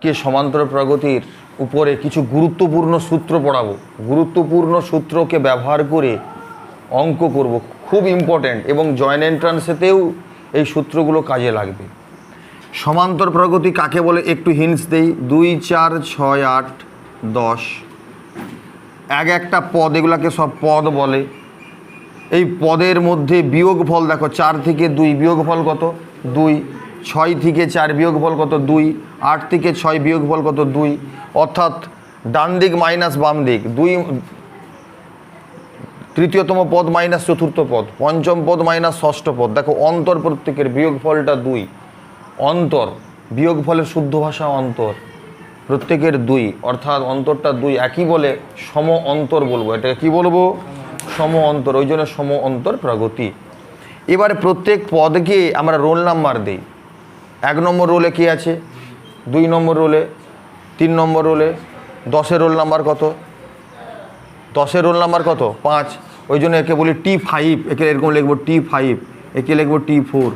কে সমান্তর প্রগতির উপরে কিছু গুরুত্বপূর্ণ সূত্র পড়াবো। গুরুত্বপূর্ণ সূত্রকে ব্যবহার করে অঙ্ক করব, খুব ইম্পর্ট্যান্ট, এবং জয়েন্ট এন্ট্রান্সেতেও এই সূত্রগুলো কাজে লাগবে। সমান্তর প্রগতি কাকে বলে একটু হিন্টস দেই। 2, 4, 6, 8, 10 এক একটা পদ, এগুলাকে সব পদ বলে। এই পদের মধ্যে বিয়োগফল দেখো, 4 থেকে 2 বিয়োগফল কত? 2। 6 থেকে 4 বিয়োগফল কত? 2। 8 থেকে 6 বিয়োগফল কত? 2। অর্থাৎ ডান দিক মাইনাস বাম দিক, 2 তৃতীয়তম পদ মাইনাস চতুর্থ পদ, পঞ্চম পদ মাইনাস ষষ্ঠ পদ। দেখো অন্তর প্রত্যেকের, বিয়োগফলটা 2। অন্তর, বিয়োগফলের শুদ্ধ ভাষা অন্তর, প্রত্যেকের 2, অর্থাৎ অন্তরটা 2। একই বলে সম অন্তর বলবো, এটাকে কি বলবো? সম অন্তর, ওই জন্য সম অন্তর প্রগতি। এবারে প্রত্যেক পদকে আমরা রোল নাম্বার দিই। 1 নম্বর রোলে কি আছে? 2 নম্বর রোলে, 3 নম্বর রোলে। 10-এর রোল নাম্বার কত? 10-এর রোল নাম্বার কত? 5। ওই জন্য একে বলি T5, একে এরকম লিখবো T5, একে লিখবো T4,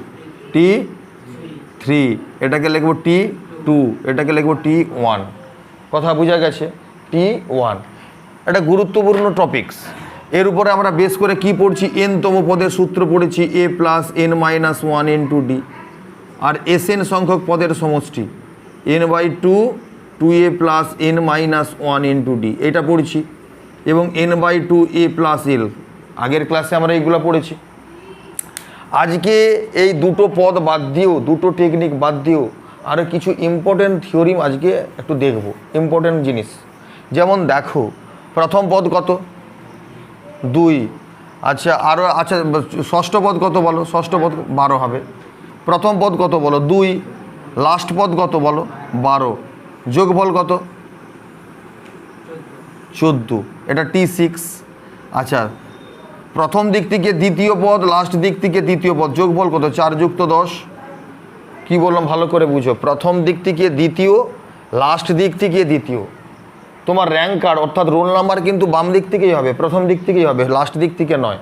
T3, এটাকে লিখবো T2, এটাকে লিখবো T1। কথা বোঝা গেছে? T1 এটা গুরুত্বপূর্ণ টপিকস। এর উপরে আমরা বেশ করে কি পড়ছি? n-তম পদের সূত্র পড়েছি, a + n-1 * d। R Sn সংখ্যক পদের সমষ্টি n/2 2a + n-1 * d, এটা পড়ছি। এবং n/2 a + l, আগের ক্লাসে আমরা এইগুলো পড়েছি। আজকে এই দুটো পদ বাদ দিয়েও, দুটো টেকনিক বাদ দিয়েও আরও কিছু ইম্পর্টেন্ট থিওরিম আজকে একটু দেখব, ইম্পর্টেন্ট জিনিস। যেমন দেখো, প্রথম পদ কত? 2। আচ্ছা, আরও আচ্ছা, ষষ্ঠ পদ কত বলো? ষষ্ঠ পদ 12 হবে। প্রথম পদ কত বলো? 2। লাস্ট পদ কত বলো? 12। যোগফল কত? 14। এটা T6। আচ্ছা, প্রথম দিক থেকে দ্বিতীয় পদ, লাস্ট দিক থেকে তৃতীয় পদ, যোগফল কত? 4 + 10। কি বললাম ভালো করে বুঝো। প্রথম দিক থেকে দ্বিতীয়, লাস্ট দিক থেকে দ্বিতীয়। তোমার র্যাঙ্ক কার্ড অর্থাৎ রোল নাম্বার কিন্তু বাম দিক থেকেই হবে, প্রথম দিক থেকেই হবে, লাস্ট দিক থেকে নয়।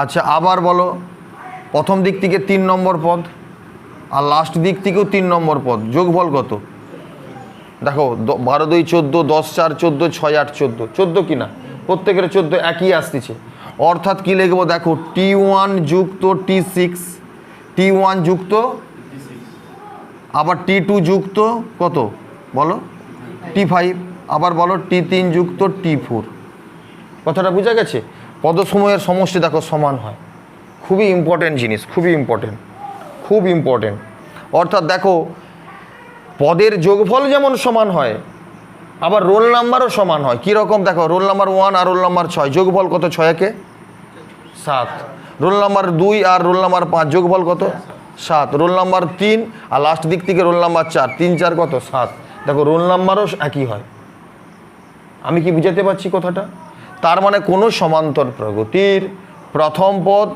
আচ্ছা, আবার বলো, প্রথম দিক থেকে 3 নম্বর পদ আর লাস্ট দিক থেকেও 3 নম্বর পদ, যোগফল কত? দেখো 12 2 14, 10 4 14, 6 8 14, 14 কি না? প্রত্যেকের 14 একই আসতেছে। অর্থাৎ কি লিখবো দেখো, T1 যুক্ত T6, T1 যুক্ত, আবার T2 যুক্ত কত বলো? T5, আবার বলো T3 যুক্ত T4। কথাটা বোঝা গেছে? পদসমূহের সমষ্টি দেখো সমান হয়। খুবই ইম্পর্টেন্ট জিনিস, খুবই ইম্পর্টেন্ট, খুব ইম্পর্টেন্ট। অর্থাৎ দেখো, পদের যোগফল যেমন সমান হয়, আবার রোল নাম্বারও সমান হয়। কীরকম দেখো, রোল নাম্বার 1 আর রোল নাম্বার 6, যোগফল কত? 6 একে 7। রোল নাম্বার 2 আর রোল নাম্বার 5, যোগফল কত? 7। রোল নাম্বার 3 আর লাস্ট দিক থেকে রোল নাম্বার 4, 3 4 কত? 7। দেখো রোল নাম্বারও একই হয়। আমি কি বুঝাতে পারছি কথাটা? তার মানে কোনো সমান্তর প্রগতির প্রথম পদ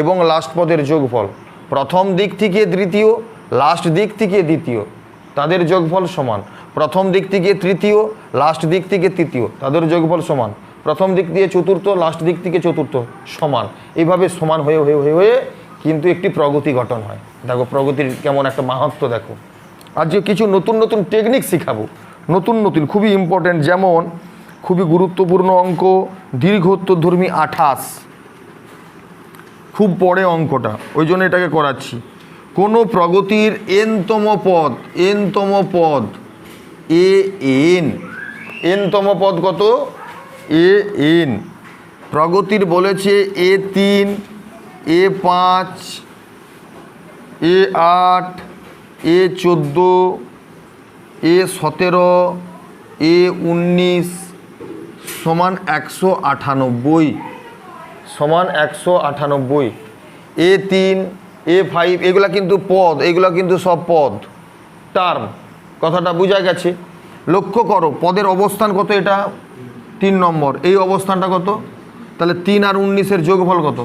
এবং লাস্ট পদের যোগফল, প্রথম দিক থেকে তৃতীয়, লাস্ট দিক থেকে দ্বিতীয়, তাদের যোগফল সমান। প্রথম দিক থেকে তৃতীয়, লাস্ট দিক থেকে তৃতীয়, তাদের যোগফল সমান। প্রথম দিক দিয়ে চতুর্থ, লাস্ট দিক থেকে চতুর্থ, সমান। এইভাবে সমান হয়ে হয়ে হয়ে হয়ে কিন্তু একটি প্রগতি গঠন হয়। দেখো প্রগতির কেমন একটা মাহাত্ম্য দেখো। আজকে কিছু নতুন নতুন টেকনিক শেখাবো, নতুন নতুন, খুবই ইম্পর্ট্যান্ট। যেমন খুবই গুরুত্বপূর্ণ অঙ্ক, দীর্ঘোত্তরধর্মী 28, খুব পড়ে অঙ্কটা, ওই জন্য এটাকে করাচ্ছি। কোনো প্রগতির n-তম পদ, n-তম পদ an, n-তম পদ কত? an। প্রগতির বলেছে A3, A5, A8, A14, A17, A19 সমান 198, সমান 198। A3, A5 এগুলা কিন্তু পদ, এগুলা কিন্তু সব পদ, টার্ম। কথাটা বোঝা গেছে? লক্ষ্য করো পদের অবস্থান কত? এটা 3 নম্বর। এই অবস্থানটা কত? তাহলে 3 আর 19-এর যোগফল কত?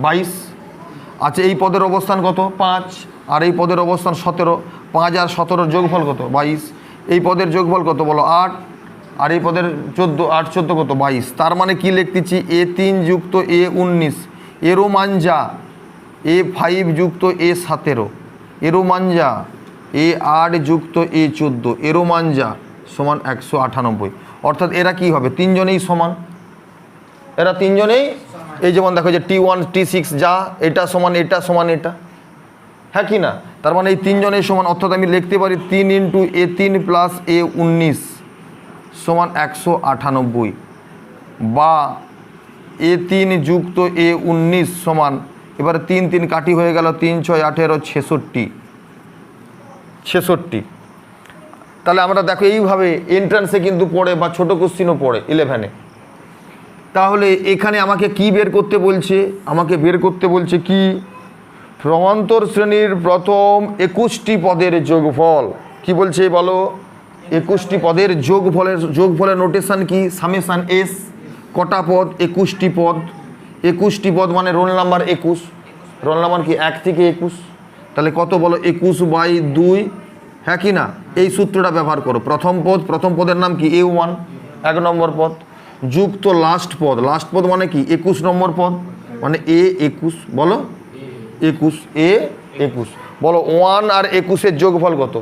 22। আচ্ছা, এই পদের অবস্থান কত? 5। আর এই পদের অবস্থান 17। 5 আর 17-র যোগফল কত? 22। এই পদের যোগফল কত বলো? 8। আর এই পদের 14, 8 14 কত? 22। তার মানে কি লিখতেছি? A3 যুক্ত A19, এরও মান যা, A5 যুক্ত A17, এরও মান যা, A8 যুক্ত A14 এরও মান যা সমান 198। অর্থাৎ এরা কি হবে, তিনজনেই সমান, এরা তিনজনেই এই যেমন দেখো যে T1 T6 যা এটা সমান এটা সমান এটা, হ্যাঁ কি না? তার মানে এই তিনজনের সমান, অর্থাৎ আমি লিখতে পারি 3 ইন্টু A3 প্লাস A19 সমান 198, বা A3 যুক্ত A19 সমান, এবারে 3 3 কাটি হয়ে গেল, 3 6 18 66। তাহলে আমরা দেখো এইভাবে এন্ট্রান্সে কিন্তু পড়ে বা ছোটো কোশ্চিনও পড়ে 11-এ। তাহলে এখানে আমাকে কি বের করতে বলছে, আমাকে বের করতে বলছে কি, সমান্তর শ্রেণীর প্রথম 21টি পদের যোগফল। কি বলছে বলো, 21টি পদের যোগফলের নোটেশন কি, সামেশান এস। কটা পদ, 21টি পদ। 21টি পদ মানে রোল নাম্বার 21, রোল নাম্বার কি 1 থেকে 21, তাহলে কত বলো 21/2, হ্যাঁ কি না? এই সূত্রটা ব্যবহার করো। প্রথম পদের নাম কি A1, 1 নম্বর পদ, যুক্ত লাস্ট পদ মানে কি 21 নম্বর পদ, মানে A21, বলো 21, A21। বলো 1 আর 21-এর যোগফল কত?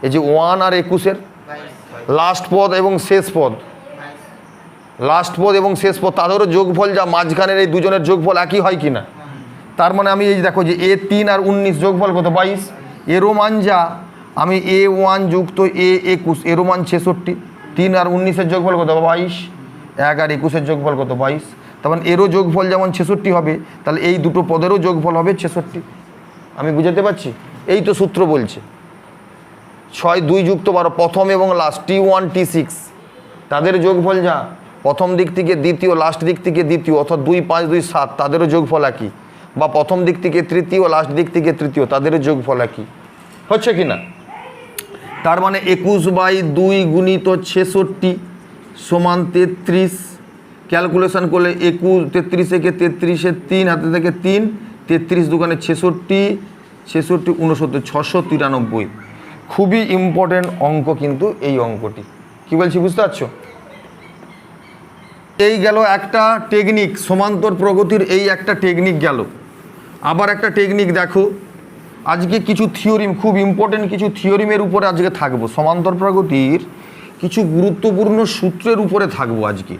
এই যে 1 আর 21-এর লাস্ট পদ এবং শেষ পদ, তাদেরও যোগফল যা মাঝখানের এই দুজনের যোগফল একই হয় কি না? তার মানে আমি এই দেখো যে A3 আর 19 যোগফল কত, 22। এরও মান যা, আমি A1 যুক্ত A21 এরও মান 66, 3 আর 19-এর যোগফল কত, 22। 1 আর 21-এর যোগফল কত, 22। তার মানে এরও যোগফল যেমন 66 হবে, তাহলে এই দুটো পদেরও যোগফল হবে 66। আমি বুঝাতে পারছি? এই তো সূত্র বলছে। 6 2 যুক্ত 12 প্রথম এবং লাস্ট T1 T6 তাদের যোগফল যা, প্রথম দিক থেকে দ্বিতীয়, লাস্ট দিক থেকে দ্বিতীয়, অর্থাৎ 2 5 2 7 তাদেরও যোগফল একই, বা প্রথম দিক থেকে তৃতীয়, লাস্ট দিক থেকে তৃতীয় তাদেরও যোগফল একই, হচ্ছে কি না? তার মানে 21/2 গুণিত 66 সমান 33। ক্যালকুলেশন করলে 33 থেকে 33-এর 3 হাতে থেকে 3, 33 দুগুণে 66, 66 69, 693। খুবই ইম্পর্টেন্ট অঙ্ক কিন্তু এই অঙ্কটি। কি বলছি বুঝতে পারছো? এই গেল একটা টেকনিক, সমান্তর প্রগতির এই একটা টেকনিক গেল। আবার একটা টেকনিক দেখো, আজকে কিছু থিওরিম, খুব ইম্পর্টেন্ট কিছু থিওরিমের উপরে আজকে থাকবো, সমান্তর প্রগতির কিছু গুরুত্বপূর্ণ সূত্রের উপরে থাকবো আজকে,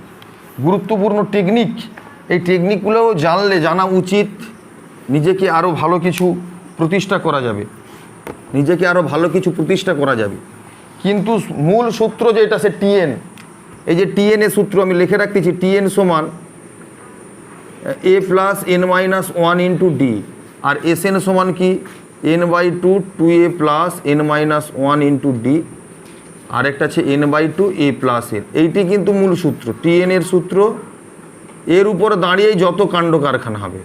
গুরুত্বপূর্ণ টেকনিক। এই টেকনিকগুলো জানা উচিত, নিজেকে আরও ভালো কিছু প্রতিষ্ঠা করা যাবে, কিন্তু মূল সূত্র যেটা সে টিএন, এই যে টিএন এর সূত্র আমি লিখে রাখতেছি, টিএন সমান A plus n-1 into D, আর এস এন সমান কি n/2 2a plus n-1 into D, আর একটা আছে n/2 a প্লাস এর। এইটি কিন্তু মূল সূত্র, টিএন এর সূত্র। এর উপর দাঁড়িয়েই যত কাণ্ড কারখানা হবে।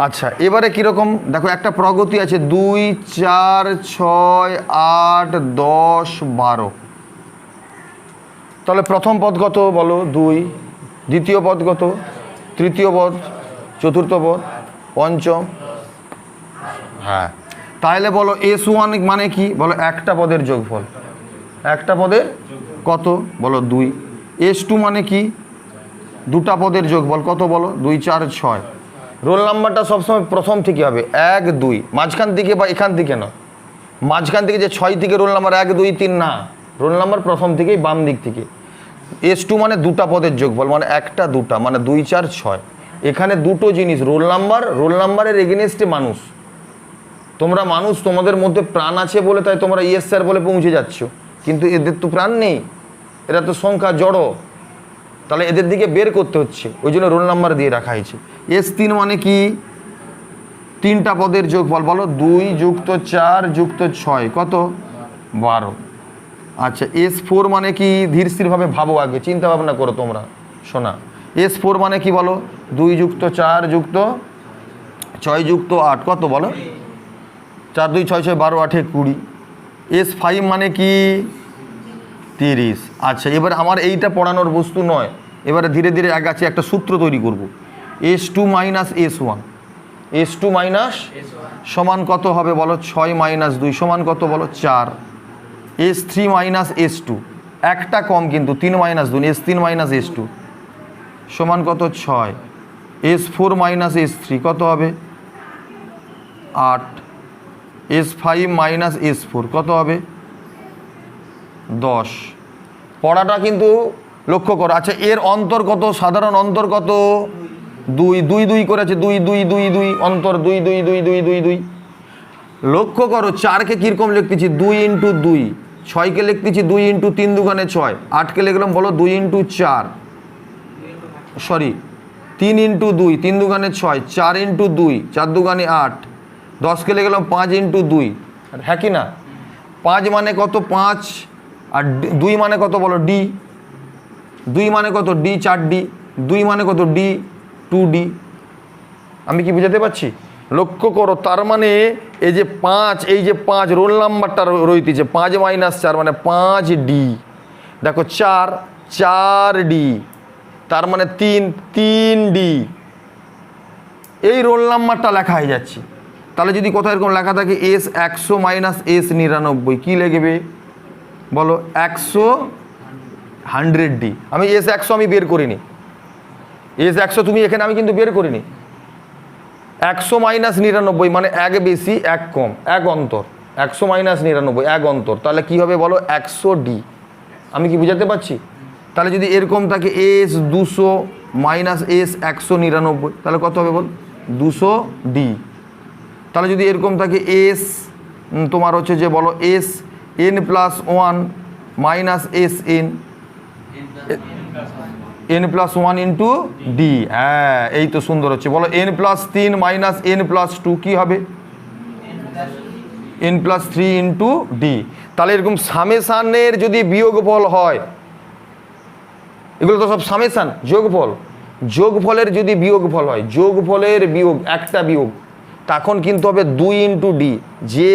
আচ্ছা, এবারে কীরকম দেখো, একটা প্রগতি আছে 2 4 6 8 10 12। তাহলে প্রথম পদ কত বলো 2, দ্বিতীয় পদ কত, তৃতীয় পদ, চতুর্থ পদ, পঞ্চম, হ্যাঁ। তাহলে বলো S1 মানে কি বলো, একটা পদের যোগফল, একটা পদের কত বলো 2। S2 মানে কি, দুটা পদের যোগফল কত বলো 2 4 6। রোল নাম্বারটা সবসময় প্রথম থেকে হবে 1 2, মাঝখান থেকে বা এখান থেকে না, মাঝখান থেকে যে 6 থেকে রোল নাম্বার 1 2 3 না, রোল নাম্বার প্রথম থেকেই বাম দিক থেকে। S2 মানে দুটা পদের যোগফল, মানে একটা দুটা, মানে 2 4 6। এখানে দুটো জিনিস, রোল নাম্বারের এগেনস্টে মানুষ, তোমরা মানুষ, তোমাদের মধ্যে প্রাণ আছে বলে তাই তোমরা ইয়েস স্যার বলে পৌঁছে যাচ্ছ, কিন্তু এদের তো প্রাণ নেই, এরা তো সংখ্যা জড়ো, তাহলে এদের দিকে বের করতে হচ্ছে, ওই জন্য রোল নাম্বার দিয়ে রাখা হয়েছে। S3 মানে কি, তিনটা পদের যোগফল বলো, 2 যুক্ত 4 যুক্ত 6 কত 12। আচ্ছা, S4 মানে কি, ধীর স্থিরভাবে ভাবো, আগে চিন্তা ভাবনা করো তোমরা শোনা। S4 মানে কি বলো, 2 যুক্ত 4 যুক্ত 6 যুক্ত 8 কত বলো, 4 2 6 6 12 8 20। S5 মানে কি 30। আচ্ছা, এবার আমার এইটা পড়ানোর বস্তু নয়, এবারে ধীরে ধীরে আগাচ্ছি, একটা সূত্র তৈরি করব। S2 minus S1, S2 minus সমান কত হবে বলো, 6 মাইনাস 2 সমান কত বলো 4। S3 মাইনাস S2, একটা কম কিন্তু 3 মাইনাস 2, S3 মাইনাস S2 সমান কত 6। S4 মাইনাস S3 কত হবে 8। S5 মাইনাস S4 কত হবে 10। পড়াটা কিন্তু লক্ষ্য করো। আচ্ছা এর অন্তর কত, সাধারণ অন্তর কত 2, 2 2 করেছে 2 2 2 2 অন্তর 2 2 2 2 2 2। লক্ষ্য করো 4কে কীরকম লিখতেছি 2 ইন্টু 2, 6কে লিখতেছি 2 ইন্টু 3 দুগুণে 6, 8কে লিখলাম বলো 2 ইন্টু 4, সরি 3 ইন্টু 2, 3 দুগুণে 6, 4 ইন্টু 2, 4 দুগুণে 8, 10কে লিখলাম 5 ইন্টু 2, হ্যাঁ কি না? 5 মানে কত 5, আর 2 মানে কত বলো ডি, 2 মানে কত ডি 4D, 2 মানে কত ডি 2D। আমি কি বুঝাতে পারছি? লক্ষ্য করো তার মানে এই যে 5, এই যে 5 রোল নাম্বারটা রইতেছে 5 মাইনাস 4 মানে 5D, দেখো 4 4D, তার মানে 3 3D, এই রোল নাম্বারটা লেখা হয়ে যাচ্ছে। তাহলে যদি কোথাও এরকম লেখা থাকে S100 মাইনাস S99 কী লিখবে বলো 100D। আমি S100 আমি বের করিনি, S100 তুমি এখানে আমি কিন্তু বের করিনি। 100 মাইনাস 99 মানে 1 বেশি 1 কম 1 অন্তর, 100 মাইনাস 99 1 অন্তর, তাহলে কি হবে বলো 100D। আমি কি বুঝাতে পারছি? তাহলে যদি এরকম থাকে S200 মাইনাস S199 তাহলে কত হবে বল 200D। তাহলে যদি এরকম থাকে তোমার হচ্ছে যে বলো SN+1 minus SN n+1 into D, হ্যাঁ এই তো সুন্দর হচ্ছে। বলো n+3 মাইনাস n+2 কী হবে n+3 ইন্টু ডি। তাহলে এরকম সামেশানের যদি বিয়োগফল হয়, এগুলো তো সব সামেশান যোগফল, যোগফলের যদি বিয়োগফল হয়, যোগফলের বিয়োগ একটা বিয়োগ, তখন কিন্তু হবে 2 ইন্টু ডি, যে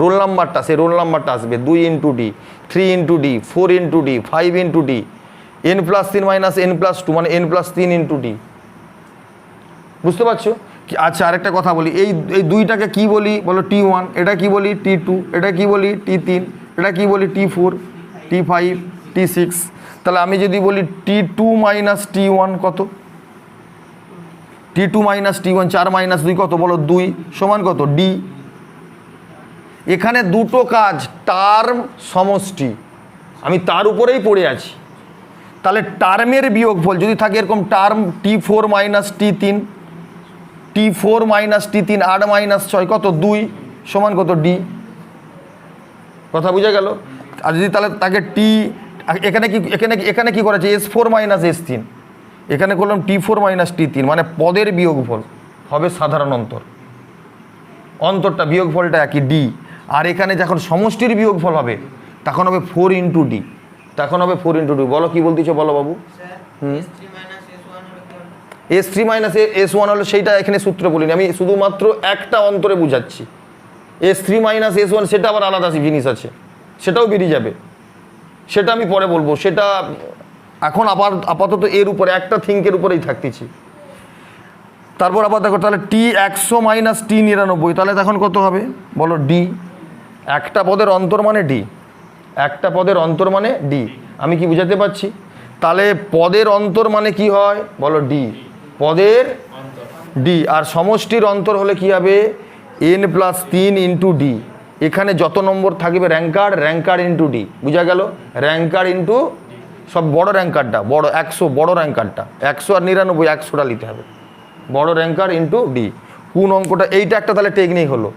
রোল নাম্বারটা সেই রোল নাম্বারটা আসবে 2 into D, 3 into D, 4 into D, 5 into D, n+3 minus n+2 মানে n+3 ইন্টু ডি। বুঝতে পারছো? আচ্ছা আরেকটা কথা বলি, এই দুইটাকে কি বলি বলো T1, এটা কি বলি T2, এটা কি বলি T3, এটা কি বলি T4, T5, T6। তাহলে আমি যদি বলি T2 মাইনাস T1 কত, T2 মাইনাস T1 4 মাইনাস 2 কত বলো 2 সমান কত ডি। এখানে দুটো কাজ, টার্ম সমষ্টি, আমি তার উপরেই পড়ে আছি। তাহলে টার্মের বিয়োগফল যদি থাকে এরকম term T4 minus T3, T4 minus T3 8 minus 6 কত 2 সমান কত ডি। কথা বুঝা গেল? আর যদি তাহলে তাকে এখানে কি করেছে S4 মাইনাস S3, এখানে করলাম T4 মাইনাস T3 মানে পদের বিয়োগফল হবে সাধারণ অন্তর, অন্তরটা বিয়োগফলটা একই ডি। আর এখানে যখন সমষ্টির বিয়োগফল হবে তখন হবে 4 ইন্টু ডি, তখন হবে 4 ইন্টু ডি। বলো কি বলতেছো বলো বাবু? S3 মাইনাস S1 হলো সেইটা এখানে সূত্র বলিনি, আমি শুধুমাত্র একটা অন্তরে বুঝাচ্ছি। S3 মাইনাস S1 সেটা আবার আলাদা জিনিস আছে, সেটাও বেরিয়ে যাবে, সেটা আমি পরে বলবো। সেটা এখন আপাতত এর উপরে একটা থিঙ্কের উপরেই থাকতেছি। তারপর আবার দেখো তাহলে T100 মাইনাস T99 তাহলে তখন কত হবে বলো ডি। একটা পদের অন্তর মানে ডি, একটা পদের অন্তর মানে ডি। আমি কি বুঝাতে পারছি? তাহলে পদের অন্তর মানে কি হয় বলো ডি, পদের ডি। আর সমষ্টির অন্তর হলে কি হবে n+3 ইন্টু ডি। এখানে যত নম্বর থাকবে র্যাঙ্কার ইন্টু ডি, বুঝা গেল? র্যাঙ্কার ইন্টু সব বড় র্যাঙ্কারটা, বড় 100 বড় র্যাঙ্কারটা, 100 আর 99 100টা নিতে হবে, বড় র্যাঙ্কার ইন্টু ডি। কোন অঙ্কটা? এইটা একটা তাহলে টেকনিক হলো,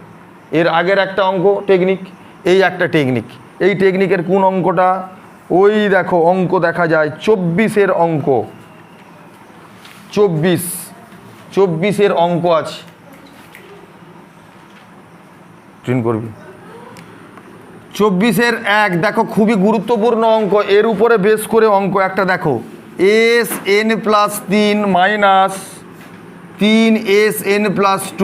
এর আগের একটা অঙ্ক টেকনিক, এই একটা টেকনিক। এই টেকনিকের কোন অঙ্কটা? ওই দেখো অঙ্ক দেখা যায় 24-এর অঙ্ক, 24-এর অঙ্ক আছে, ট্রেন করবি 24-এর 1 দেখো খুবই গুরুত্বপূর্ণ অঙ্ক, এর উপরে বেস করে অঙ্ক একটা দেখো SN+3 minus 3SN+2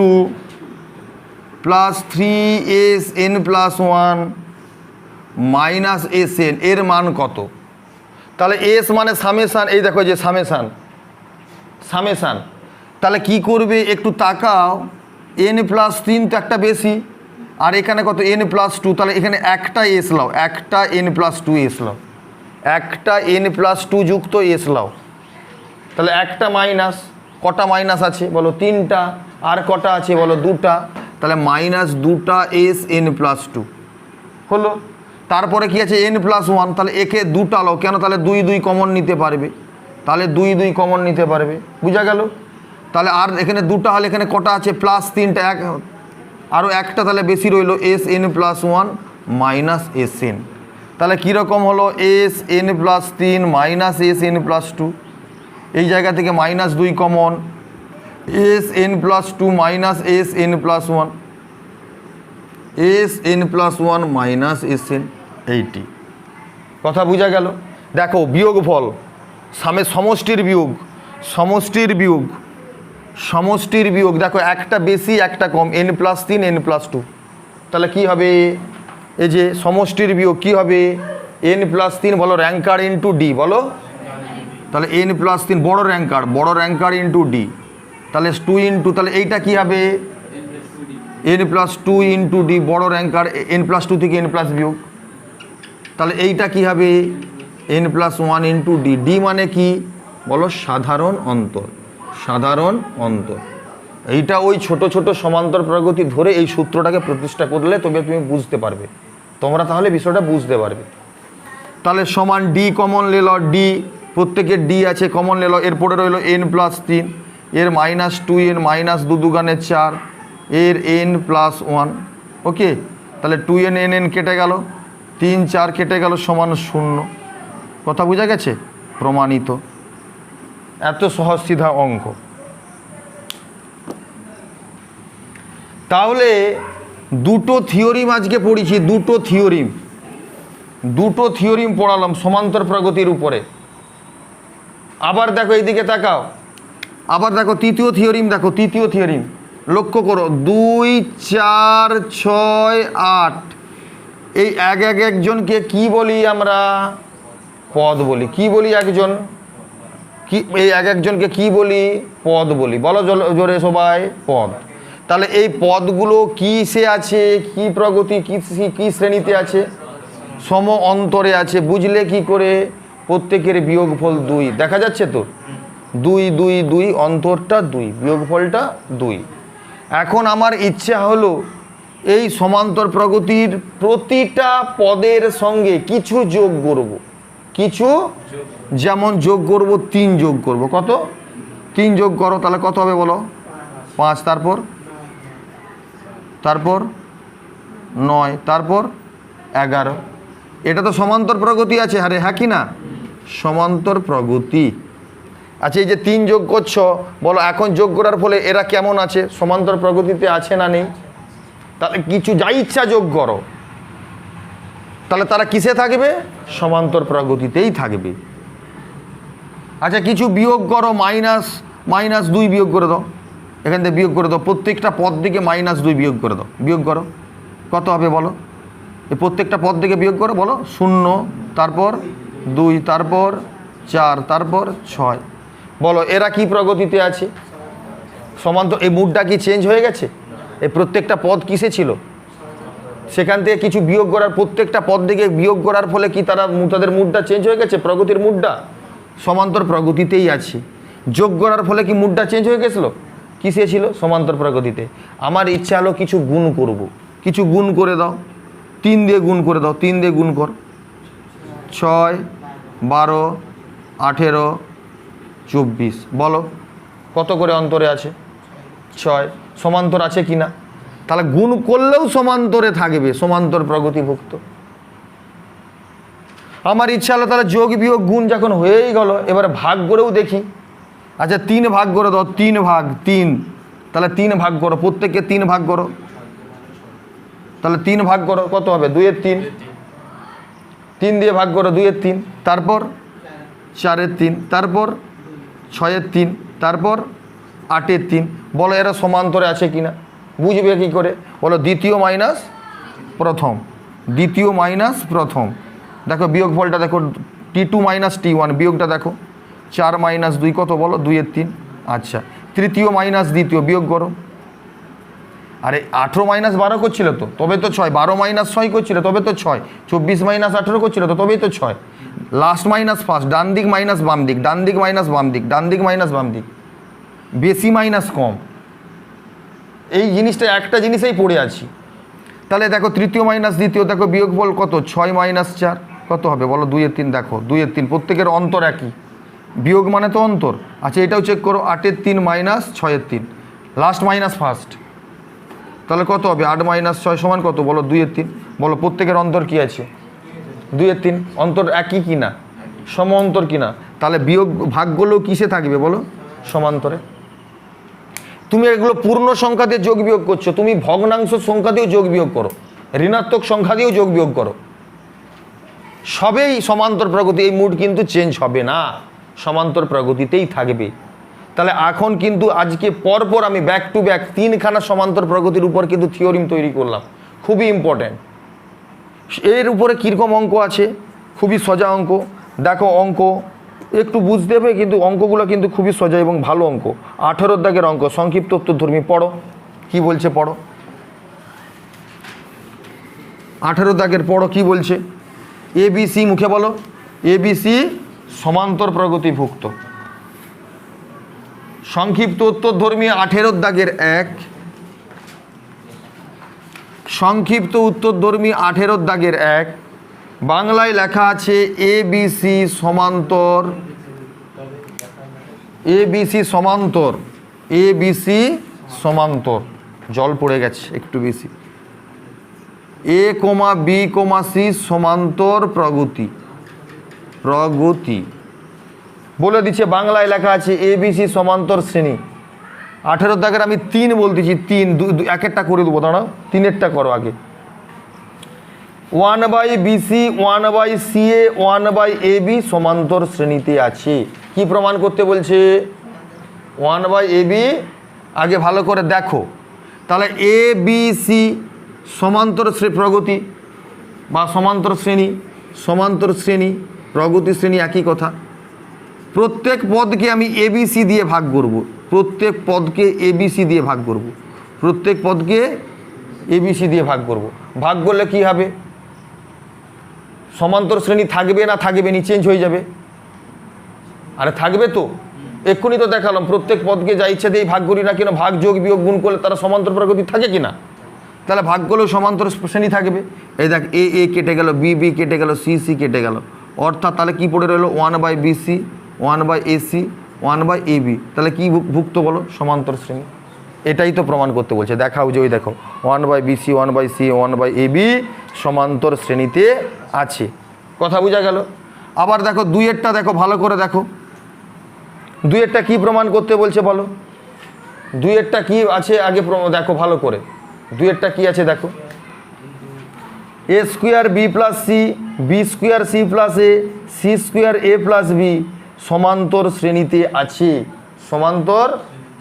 plus 3SN+1 minus SN এর মান কত? তাহলে এস মানে সামেশান, এই দেখো যে সামেশান। তাহলে কি করবে একটু তাকাও, n+3 তো একটা বেশি, আর এখানে কত n+2, তাহলে এখানে একটা এস লাও, একটা n+2 এস লাও, একটা n+2 যুক্ত এস লাও। তাহলে একটা মাইনাস, কটা মাইনাস আছে বলো 3টা, আর কটা আছে বলো 2টা, তাহলে মাইনাস দুটা এস এন প্লাস টু হলো। তারপরে কি আছে এন প্লাস ওয়ান, তাহলে একে দুটা লো কেন, তাহলে দুই দুই কমন নিতে পারবে, তাহলে দুই দুই কমন নিতে পারবে, বুঝা গেল। তাহলে আর এখানে দুটা হলে এখানে কটা আছে প্লাস তিনটা, এক আরও একটা তাহলে বেশি রইলো S N plus one minus S N. তাহলে কীরকম হলো এস এন প্লাস তিন minus S N plus two, এই জায়গা থেকে মাইনাস দুই কমন, S N plus two minus S N plus one, S N plus one minus S N, এইটি। কথা বোঝা গেল। দেখো বিয়োগফল সামে সমষ্টির বিয়োগ, সমষ্টির বিয়োগ, সমষ্টির বিয়োগ দেখো একটা বেশি একটা কম, এন প্লাস তিন এন প্লাস টু, তাহলে কী হবে এই যে সমষ্টির বিয়োগ কী হবে এন প্লাস তিন বলো র্যাঙ্কার ইন্টু ডি বলো, তাহলে এন প্লাস তিন বড় র্যাঙ্কার ইন্টু ডি, তাহলে টু ইন্টু, তাহলে এইটা কী হবে N plus two into D বড় র্যাঙ্কার, এন প্লাস টু থেকে এন প্লাস বিয়োগ, তাহলে এইটা কী হবে N plus one into D, D মানে কি বলো সাধারণ অন্তর, সাধারণ অন্তর। এইটা ওই ছোট ছোট সমান্তর প্রগতি ধরে এই সূত্রটাকে প্রতিষ্ঠা করলে তবে তুমি বুঝতে পারবে, তোমরা তাহলে বিষয়টা বুঝতে পারবে। তাহলে সমান ডি কমন নিল, ডি প্রত্যেকের ডি আছে কমন নিল, এরপরে রইল এন প্লাস তিন, এর মাইনাস টু এন মাইনাস দু দুগানে চার, এর এন প্লাস ওয়ান, ওকে। তাহলে টু এন এন এন কেটে গেল, তিন চার কেটে গেল সমান শূন্য। কথা বোঝা গেছে, প্রমাণিত। এত সহজ সিধা অঙ্ক। তাহলে দুটো থিওরিম আজকে পড়েছি, দুটো থিওরিম পড়ালাম সমান্তর প্রগতির উপরে। আবার দেখো এইদিকে তাকাও, আবার দেখো তৃতীয় থিওরিম, দেখো তৃতীয় থিওরিম লক্ষ্য করো, 2 4 6 8, এই একজনকে কি বলি আমরা পদ বলি, কি বলি একজন, কি এই একজনকে কি বলি পদ বলি, বলো জোরে সবাই পদ। তাহলে এই পদগুলো কিসে আছে, কি প্রগতি কি শ্রেণীতে আছে, সম অন্তরে আছে। বুঝলে কি করে, প্রত্যেকের বিয়োগফল 2 দেখা যাচ্ছে তো, 2 2 2 অন্তরটা 2 বিয়োগফলটা 2। এখন আমার ইচ্ছা হলো এই সমান্তর প্রগতির প্রতিটা পদের সঙ্গে কিছু যোগ করব, কিছু যেমন যোগ করব 3 যোগ করব, কত 3 যোগ করো, তাহলে কত হবে বলো 5, তারপর 9, তারপর 11। এটা তো সমান্তর প্রগতি আছে, আরে হ্যাঁ কি না সমান্তর প্রগতি। আচ্ছা এই যে 3 যোগ করছো বলো, এখন যোগ করার ফলে এরা কেমন আছে, সমান্তর প্রগতিতে আছে না নেই? তাহলে কিছু যা ইচ্ছা যোগ করো, তাহলে তারা কিসে থাকবে, সমান্তর প্রগতিতেই থাকবে। আচ্ছা কিছু বিয়োগ করো, মাইনাস 2 বিয়োগ করে দাও, এখান থেকে বিয়োগ করে দাও, প্রত্যেকটা পদ দিকে -2 বিয়োগ করে দাও, বিয়োগ করো কত হবে বলো, এই প্রত্যেকটা পদ দিকে বিয়োগ করো, বলো 0, তারপর 2, তারপর 4, তারপর 6। বলো এরা কি প্রগতিতে আছে, সমান্তর। এই মুডটা কি চেঞ্জ হয়ে গেছে, এই প্রত্যেকটা পদ কিসে ছিল, সেখান থেকে কিছু বিয়োগ করার, প্রত্যেকটা পদ দিকে বিয়োগ করার ফলে কি তাদের মুডটা চেঞ্জ হয়ে গেছে, প্রগতির মুডটা সমান্তর প্রগতিতেই আছে। যোগ করার ফলে কি মুডটা চেঞ্জ হয়ে গেছিলো, কিসে ছিল, সমান্তর প্রগতিতে। আমার ইচ্ছা হলো কিছু গুণ করব, কিছু গুণ করে দাও, 3 দিয়ে গুণ করে দাও, 3 দিয়ে গুণ কর, 6 12 18 24, বলো কত করে অন্তরে আছে 6, সমান্তর আছে কি না, তাহলে গুণ করলেও সমান্তরে থাকবে, সমান্তর প্রগতিভুক্ত। আমার ইচ্ছা হলো তাহলে যোগ বিয়োগ গুণ যখন হয়েই গেল, এবারে ভাগ করেও দেখি। আচ্ছা 3 ভাগ করে দাও, 3 ভাগ 3, তাহলে 3 ভাগ করো, প্রত্যেককে 3 ভাগ করো, তাহলে 3 ভাগ করো কত হবে, 2 এর 3, 3 দিয়ে ভাগ করো 2 এর 3, তারপর 4 এর 3, তারপর 6 এর 3, তারপর 8 এর 3। বলো এরা সমান্তরে আছে কিনা, বুঝবে কি করে, বলো দ্বিতীয় মাইনাস প্রথম, দেখো বিয়োগফলটা দেখো T2 মাইনাস T1, বিয়োগটা দেখো 4 - 2 কত বলো, 2 এর 3। আচ্ছা তৃতীয় মাইনাস দ্বিতীয় বিয়োগ করো, আরে 18 - 12 করছিল তো, তবে তো 6, 12 - 6 করছিল তবে তো 6, 24 - 18 করছিল তো তবেই তো 6, লাস্ট মাইনাস ফার্স্ট, ডান দিক মাইনাস বাম দিক, ডান দিক মাইনাস বাম দিক, ডান দিক মাইনাস বাম দিক, বেশি মাইনাস কম, এই জিনিসটা একটা জিনিসেই পড়ে আছি। তাহলে দেখো তৃতীয় মাইনাস দ্বিতীয়, দেখো বিয়োগফল কত 6 মাইনাস 4 কত হবে বলো? 2 এর 3। দেখো 2 এর 3 প্রত্যেকের অন্তর একই, বিয়োগ মানে তো অন্তর। আচ্ছা এটাও চেক করো, 8 এর 3 মাইনাস 6 এর 3, লাস্ট মাইনাস ফার্স্ট, তাহলে কত হবে? 8 মাইনাস 6 সমান কত বলো? 2 এর 3। বলো প্রত্যেকের অন্তর কি আছে? 2 এর 3। অন্তর একই কি না? সমান্তর কি না? তাহলে বিয়োগ ভাগগুলো কিসে থাকবে বলো? সমান্তরে। তুমি এগুলো পূর্ণ সংখ্যা দিয়ে যোগ বিয়োগ করছো, তুমি ভগ্নাংশ সংখ্যা দিয়েও যোগ বিয়োগ করো, ঋণাত্মক সংখ্যা দিয়েও যোগ বিয়োগ করো, সবেই সমান্তর প্রগতি। এই মুড কিন্তু চেঞ্জ হবে না, সমান্তর প্রগতিতেই থাকবে। তাহলে এখন কিন্তু আজকে পরপর আমি ব্যাক টু ব্যাক 3খানা সমান্তর প্রগতির উপর কিন্তু থিওরিম তৈরি করলাম, খুবই ইম্পর্ট্যান্ট। এর উপরে কীরকম অঙ্ক আছে? খুবই সোজা অঙ্ক। দেখো অঙ্ক একটু বুঝতে হবে, কিন্তু অঙ্কগুলো কিন্তু খুবই সোজা এবং ভালো অঙ্ক। 18 দাগের অঙ্ক, সংক্ষিপ্ত উত্তরধর্মী। পড়ো কি বলছে, পড়ো 18 দাগের, পড়ো কি বলছে। ABC মুখে বলো, ABC সমান্তর প্রগতিভুক্ত। সংক্ষিপ্ত উত্তরধর্মী 18 দাগের 1, সংক্ষিপ্ত উত্তরধর্মী 18 দাগের 1, বাংলায় লেখা আছে ABC সমান্তর, ABC সমান্তর, ABC সমান্তর, জল পড়ে গেছে একটু বেশি। A, B, C সমান্তর প্রগতি, প্রগতি বলে দিচ্ছে। বাংলায় লেখা আছে ABC সমান্তর শ্রেণী। 18 দাগের আমি 3 বলতেছি, 3 এক একটা করে দেবো, দাঁড়াও 3এরটা করো আগে। 1/BC 1/CA 1/AB সমান্তর শ্রেণীতে আছে। কি প্রমাণ করতে বলছে? 1/AB আগে ভালো করে দেখো। তাহলে ABC সমান্তর প্রগতি বা সমান্তর শ্রেণী, সমান্তর শ্রেণী প্রগতি শ্রেণী একই কথা। প্রত্যেক পদকে আমি ABC দিয়ে ভাগ করব, প্রত্যেক পদকে ABC দিয়ে ভাগ করব, প্রত্যেক পদকে ABC দিয়ে ভাগ করব। ভাগ করলে কি হবে? সমান্তর শ্রেণী থাকবে না থাকবে নি? চেঞ্জ হয়ে যাবে। আরে থাকবে তো, এক্ষুনি তো দেখালাম। প্রত্যেক পদকে যা ইচ্ছা দিয়ে ভাগ করি না কেন, ভাগ যোগ বিয়োগ গুণ করলে তারা সমান্তর প্রগতি থাকে কিনা? তাহলে ভাগ করলেও সমান্তর শ্রেণী থাকবে। এই দেখ A কেটে গেল, B কেটে গেল, C কেটে গেল, অর্থাৎ তাহলে কি পড়ে রইল? 1/BC 1/AC 1/AB। তাহলে কি ভুক্ত বলো? সমান্তর শ্রেণী। এটাই তো প্রমাণ করতে বলছে। দেখাও যে ওই দেখো 1/BC 1/C 1/AB সমান্তর শ্রেণীতে আছে। কথা বোঝা গেল? আবার দেখো 2এরটা দেখো ভালো করে দেখো, 2এরটা কি প্রমাণ করতে বলছে বলো? 2এরটা কি আছে আগে দেখো ভালো করে। 2এরটা কি আছে দেখো, A square B plus C, B square C plus A, C square A plus B সমান্তর শ্রেণীতে আছে, সমান্তর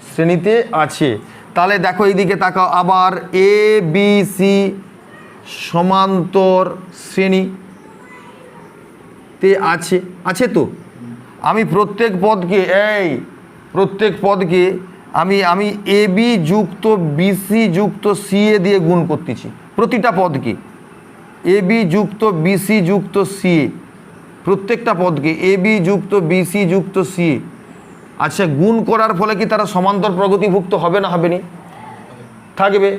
শ্রেণীতে আছে। তাহলে দেখো এইদিকে তাকাও, আবার ABC সমান্তর শ্রেণীতে আছে, আছে তো। আমি প্রত্যেক পদকে প্রত্যেক পদকে আমি AB যুক্ত BC যুক্ত CA দিয়ে গুণ করতেছি, প্রতিটা পদকে AB যুক্ত BC যুক্ত CA, প্রত্যেকটা পদকে AB যুক্ত BC যুক্ত CA। আচ্ছা গুণ করার ফলে কি তারা সমান্তর প্রগতিভুক্ত হবে না হবে নি? থাকবে।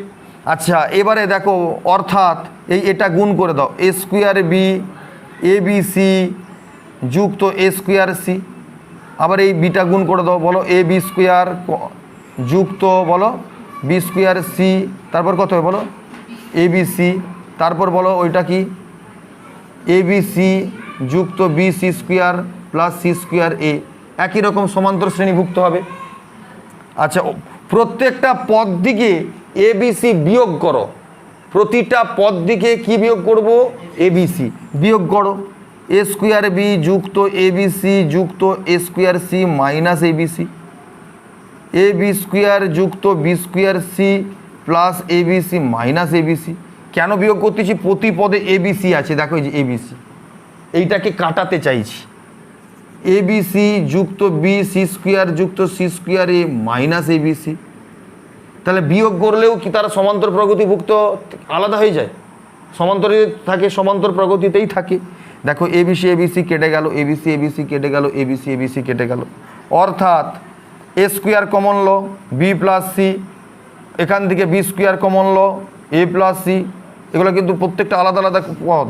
আচ্ছা এবারে দেখো, অর্থাৎ এটা গুণ করে দাও, A স্কোয়ার B ABC যুক্ত A স্কোয়ার C। আবার এই বিটা গুণ করে দাও, বলো AB স্কোয়ার যুক্ত বলো B স্কোয়ার C, তারপর কত হবে বলো? ABC, তারপর বলো ওইটা কি? ABC যুক্ত BC square plus C square A, একই রকম সমান্তর শ্রেণীভুক্ত হবে। আচ্ছা প্রত্যেকটা পদ দিকে ABC বিয়োগ করো, প্রতিটা পদ দিকে কি বিয়োগ করব? ABC বিয়োগ করো। A স্কোয়ার B যুক্ত ABC যুক্ত A square C minus ABC, AB square যুক্ত B square C plus ABC minus ABC। কেন বিয়োগ করতেছি? প্রতি পদে ABC আছে, দেখো এই যে ABC, এইটাকে কাটাতে চাইছি। ABC যুক্ত B C স্কোয়ার যুক্ত C square A minus ABC। তাহলে বিয়োগ করলেও কি তারা সমান্তর প্রগতিভুক্ত আলাদা হয়ে যায়? সমান্তরে থাকে, সমান্তর প্রগতিতেই থাকে। দেখো ABC ABC কেটে গেল, ABC ABC কেটে গেল, ABC ABC কেটে গেল, অর্থাৎ A square common low, B plus C এখান থেকে বি স্কোয়ার কমন ল, এ প্লাস সি, এগুলো কিন্তু প্রত্যেকটা আলাদা আলাদা পদ।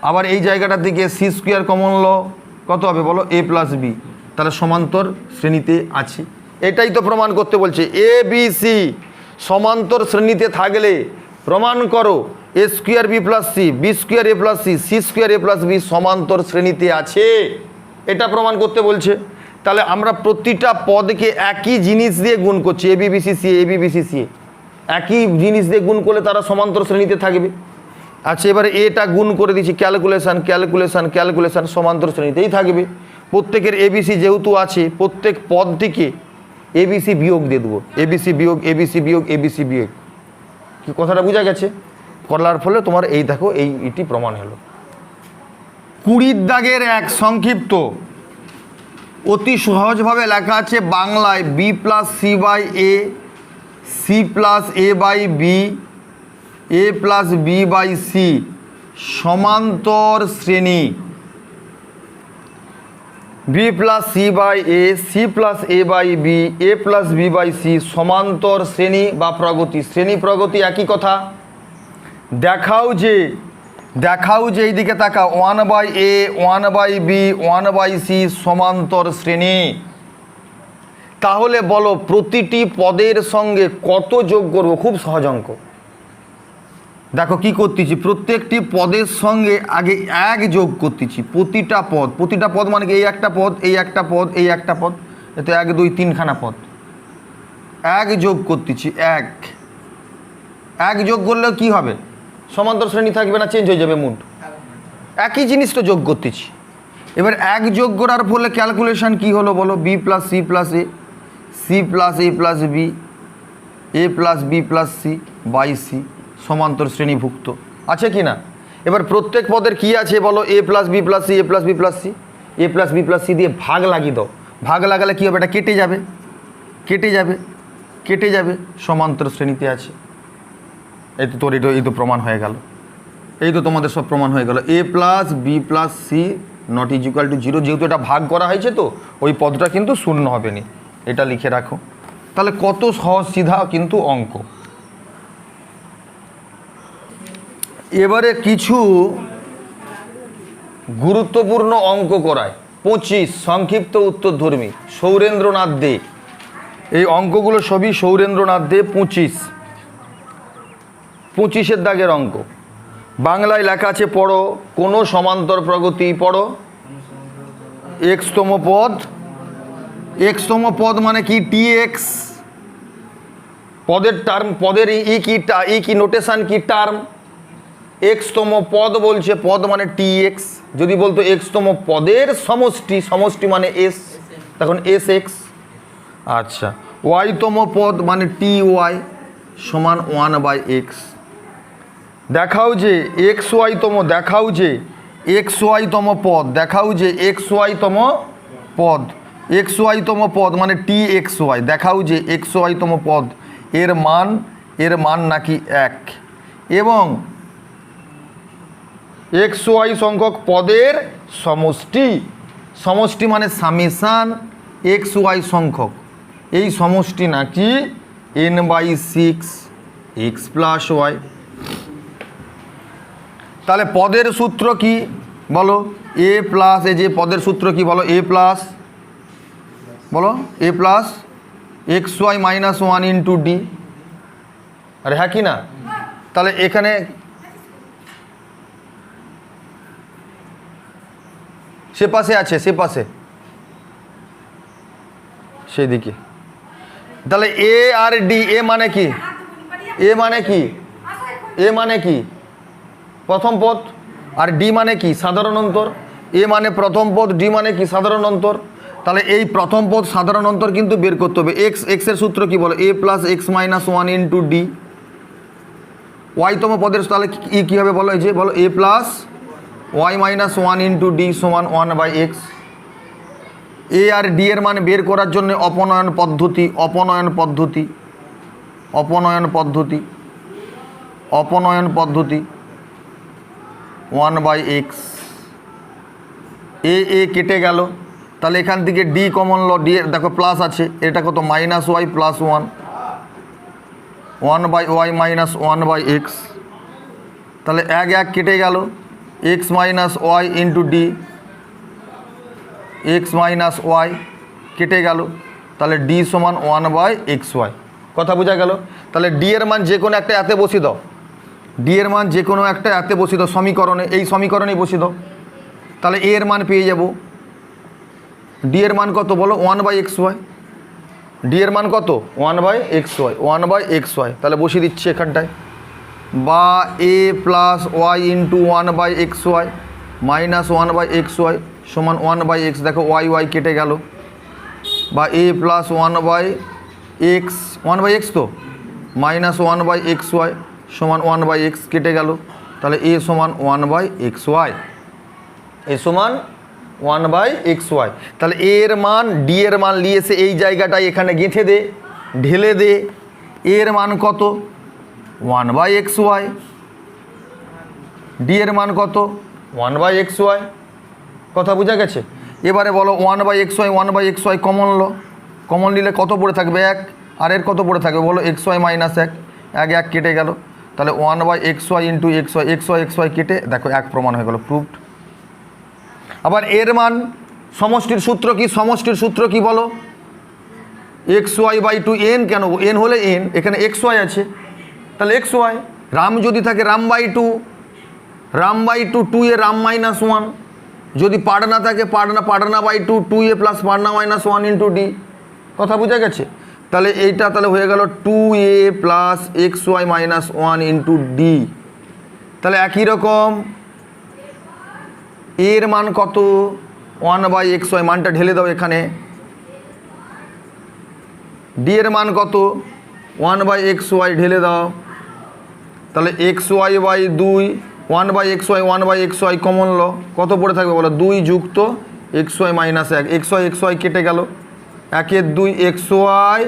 আবার এই জায়গাটার দিকে সি স্কোয়ার কমন ল, কত হবে বলো, এ প্লাস বি, তাহলে সমান্তর শ্রেণীতে আছে। এটাই তো প্রমাণ করতে বলছে, এ বি সি সমান্তর শ্রেণীতে থাকলে প্রমাণ করো A square B plus C, B square A plus C, C square A plus B সমান্তর শ্রেণীতে আছে, এটা প্রমাণ করতে বলছে। তাহলে আমরা প্রতিটা পদকে একই জিনিস দিয়ে গুণ করছি, A B B C C, A B B C C, একই জিনিস দিয়ে গুণ করলে তারা সমান্তর শ্রেণীতে থাকবে। আচ্ছা, এবারে এটা গুণ করে দিচ্ছি, ক্যালকুলেশান ক্যালকুলেশান ক্যালকুলেশান, সমান্তর শ্রেণীতেই থাকবে। প্রত্যেকের এবিসি যেহেতু আছে, প্রত্যেক পদটিকে এবিসি বিয়োগ দিয়ে দেবো, এবিসি বিয়োগ এবিসি বিয়োগ এবিসি বিয়োগ। কি কথাটা বোঝা গেছে? করার ফলে তোমার এই দেখো এইটি প্রমাণ হলো। 20 দাগের এক সংক্ষিপ্ত অতি সহজভাবে লেখা আছে বাংলায়, B plus C by A, C plus A by B, A plus B by C সমান্তর শ্রেণী। B plus C by A, C plus A by B, A plus B by C সমান্তর শ্রেণী বা প্রগতি। শ্রেণী প্রগতি একই কথা। দেখাও যে এইদিকে তাকা, 1 by A, 1 by B, 1 by C সমান্তর শ্রেণী। তাহলে বলো প্রতিটি পদের সঙ্গে কত যোগ করব? খুব সহজ অঙ্ক। দেখো কি করতেছি, প্রত্যেকটি পদের সঙ্গে আগে 1 যোগ করতেছি। প্রতিটা পদ মানে কি, এই একটা পদ, এই একটা পদ, এই একটা পদ, এতে 1 2 3খানা পদ, 1 যোগ করতেছি। 1 যোগ করলে কি হবে? সমান্তর শ্রেণী থাকবে না, চেঞ্জ হয়ে যাবে মুড। একই জিনিস তো যোগ করতেছি। এবার 1 যোগ করার ফলে ক্যালকুলেশন কি হলো বলো, B plus C plus A, C plus A plus B, A plus B plus C by C সমান্তর শ্রেণীভুক্ত আছে কি না? এবার প্রত্যেক পদের কি আছে বলো, A plus B plus C, A plus B plus C, A plus B plus C দিয়ে ভাগ লাগিয়ে দাও। ভাগ লাগালে কী হবে? এটা কেটে যাবে, কেটে যাবে, কেটে যাবে, সমান্তর শ্রেণীতে আছে। এই তো তোর এই তো প্রমাণ হয়ে গেল, এই তো তোমাদের সব প্রমাণ হয়ে গেল। A plus B plus C not is equal to 0, যেহেতু এটা ভাগ করা হয়েছে তো ওই পদটা কিন্তু শূন্য হবে না, এটা লিখে রাখো। তাহলে কত সহজ সিধা কিন্তু অঙ্ক। এবারে কিছু গুরুত্বপূর্ণ অঙ্ক করায়। 25 সংক্ষিপ্ত উত্তরধর্মী, সৌরেন্দ্রনাথ দে। এই অঙ্কগুলো সবই সৌরেন্দ্রনাথ দে। 25-এর দাগের অঙ্ক। বাংলায় লেখা আছে, পড়ো, কোনো সমান্তর প্রগতি, পড়ো। এক্সতম পদ, এক্সতম পদ মানে কি, টি এক্স। পদের টার্ম, পদের ই কি নোটেশন কি, টার্ম। এক্সতম পদ বলছে, পদ মানে টি এক্স। যদি বলতো এক্সতম পদের সমষ্টি, সমষ্টি মানে এস, তখন এস এক্স। আচ্ছা, ওয়াইতম পদ মানে টি ওয়াই সমান 1 বাই এক্স। দেখাও যে এক্স ওয়াইতম, দেখাও যে এক্স ওয়াইতম পদ, দেখাও যে এক্স ওয়াইতম পদ, এক্স ওয়াইতম পদ মানে টি এক্স ওয়াই। দেখাও যে এক্স ওয়াইতম পদ এর মান নাকি 1, এবং এক্স ওয়াই সংখ্যক পদের সমষ্টি, সমষ্টি মানে সামেশান এক্স ওয়াই সংখ্যক, এই সমষ্টি নাকি n/6 এক্স প্লাস ওয়াই। তাহলে পদের সূত্র কি বলো, এ প্লাস, এই যে পদের সূত্র কি বলো, এ প্লাস, বলো A plus X Y minus 1 into D. আরে হ্যাঁ কি না? তাহলে এখানে সে পাশে আছে, সে পাশে, সেদিকে। তাহলে এ আর ডি, এ মানে কি, এ মানে কি, এ মানে কি প্রথম পদ, আর ডি মানে কি সাধারণ অন্তর। এ মানে প্রথম পদ, ডি মানে কি সাধারণ অন্তর। তাহলে এই প্রথম পদ সাধারণ অন্তর কিন্তু বের করতে হবে। এক্সের সূত্র কি বলো, A plus X minus 1 into D. ওয়াইতম পদের তাহলে কী হবে বলো, এই যে বলো A plus Y minus 1 into D সমান 1 বাই এক্স। এ আর ডি এর মান বের করার জন্য অপনয়ন পদ্ধতি, অপনয়ন পদ্ধতি, অপনয়ন পদ্ধতি, অপনয়ন পদ্ধতি 1 বাই এক্স। এ কেটে গেল, তাহলে এখান থেকে ডি কমন ল, ডি এর দেখো প্লাস আছে, এটা কত minus Y plus 1/y minus 1/x, তাহলে 1 কেটে গেল, x minus Y into D, X minus Y কেটে গেল, তাহলে ডি সমান 1/xy। কথা বোঝা গেল? তাহলে ডি এর মান যে কোনো একটা এতে বসিয়ে দাও, ডি এর মান যে কোনো একটা এতে বসিয়ে দাও সমীকরণে, এই সমীকরণেই বসিয়ে দাও, তাহলে এ এর মান পেয়ে যাব। ডি এর মান কত বলো? 1/xy। ডি এর মান কত? 1/xy। তাহলে বসিয়ে দিচ্ছি এখানটায়, বা A plus Y into 1/xy minus 1/xy সমান 1/x, দেখো ওয়াই কেটে গেল, বা এ প্লাস 1/x তো মাইনাস 1/xy সমান 1/x কেটে গেল, তাহলে এ সমান 1/xy, এ সমান 1/xy। তাহলে এর মান ডি এর মান নিয়ে এসে এই জায়গাটায় এখানে গেঁথে দে, ঢেলে দে, এর মান কত? 1/xy। ডি এর মান কত? 1/xy। কথা বোঝা গেছে? এবারে বলো 1/xy কমন লো, কমন নিলে কত পড়ে থাকবে? 1, আর এর কত পড়ে থাকবে বলো? xy মাইনাস 1, 1 কেটে গেল, তাহলে 1/xy ইন্টু xy কেটে দেখো 1 প্রমাণ হয়ে গেল, প্রুভড। আবার এর মান সমষ্টির সূত্র কি? সমষ্টির সূত্র কি বলো? xy/2 n, কেন n হলে n, এখানে xy আছে, তাহলে xy। রাম যদি থাকে রাম/2, রাম/2 2a রাম মাইনাস 1, যদি পাড়না থাকে পাড়না/2 2a প্লাস পাড়না মাইনাস 1 ইন্টু ডি। কথা বোঝা গেছে? তাহলে এইটা তাহলে হয়ে গেল 2a plus xy minus 1 into D. তাহলে একই রকম এর মান কত? 1/xy, মানটা ঢেলে দাও এখানে। ডি এর মান কত? 1/xy ঢেলে দাও, তাহলে xy/2 1/xy কমন ল, কত পড়ে থাকবে বলো? 2 যুক্ত xy মাইনাস 1, xy কেটে গেল, 1 2 xy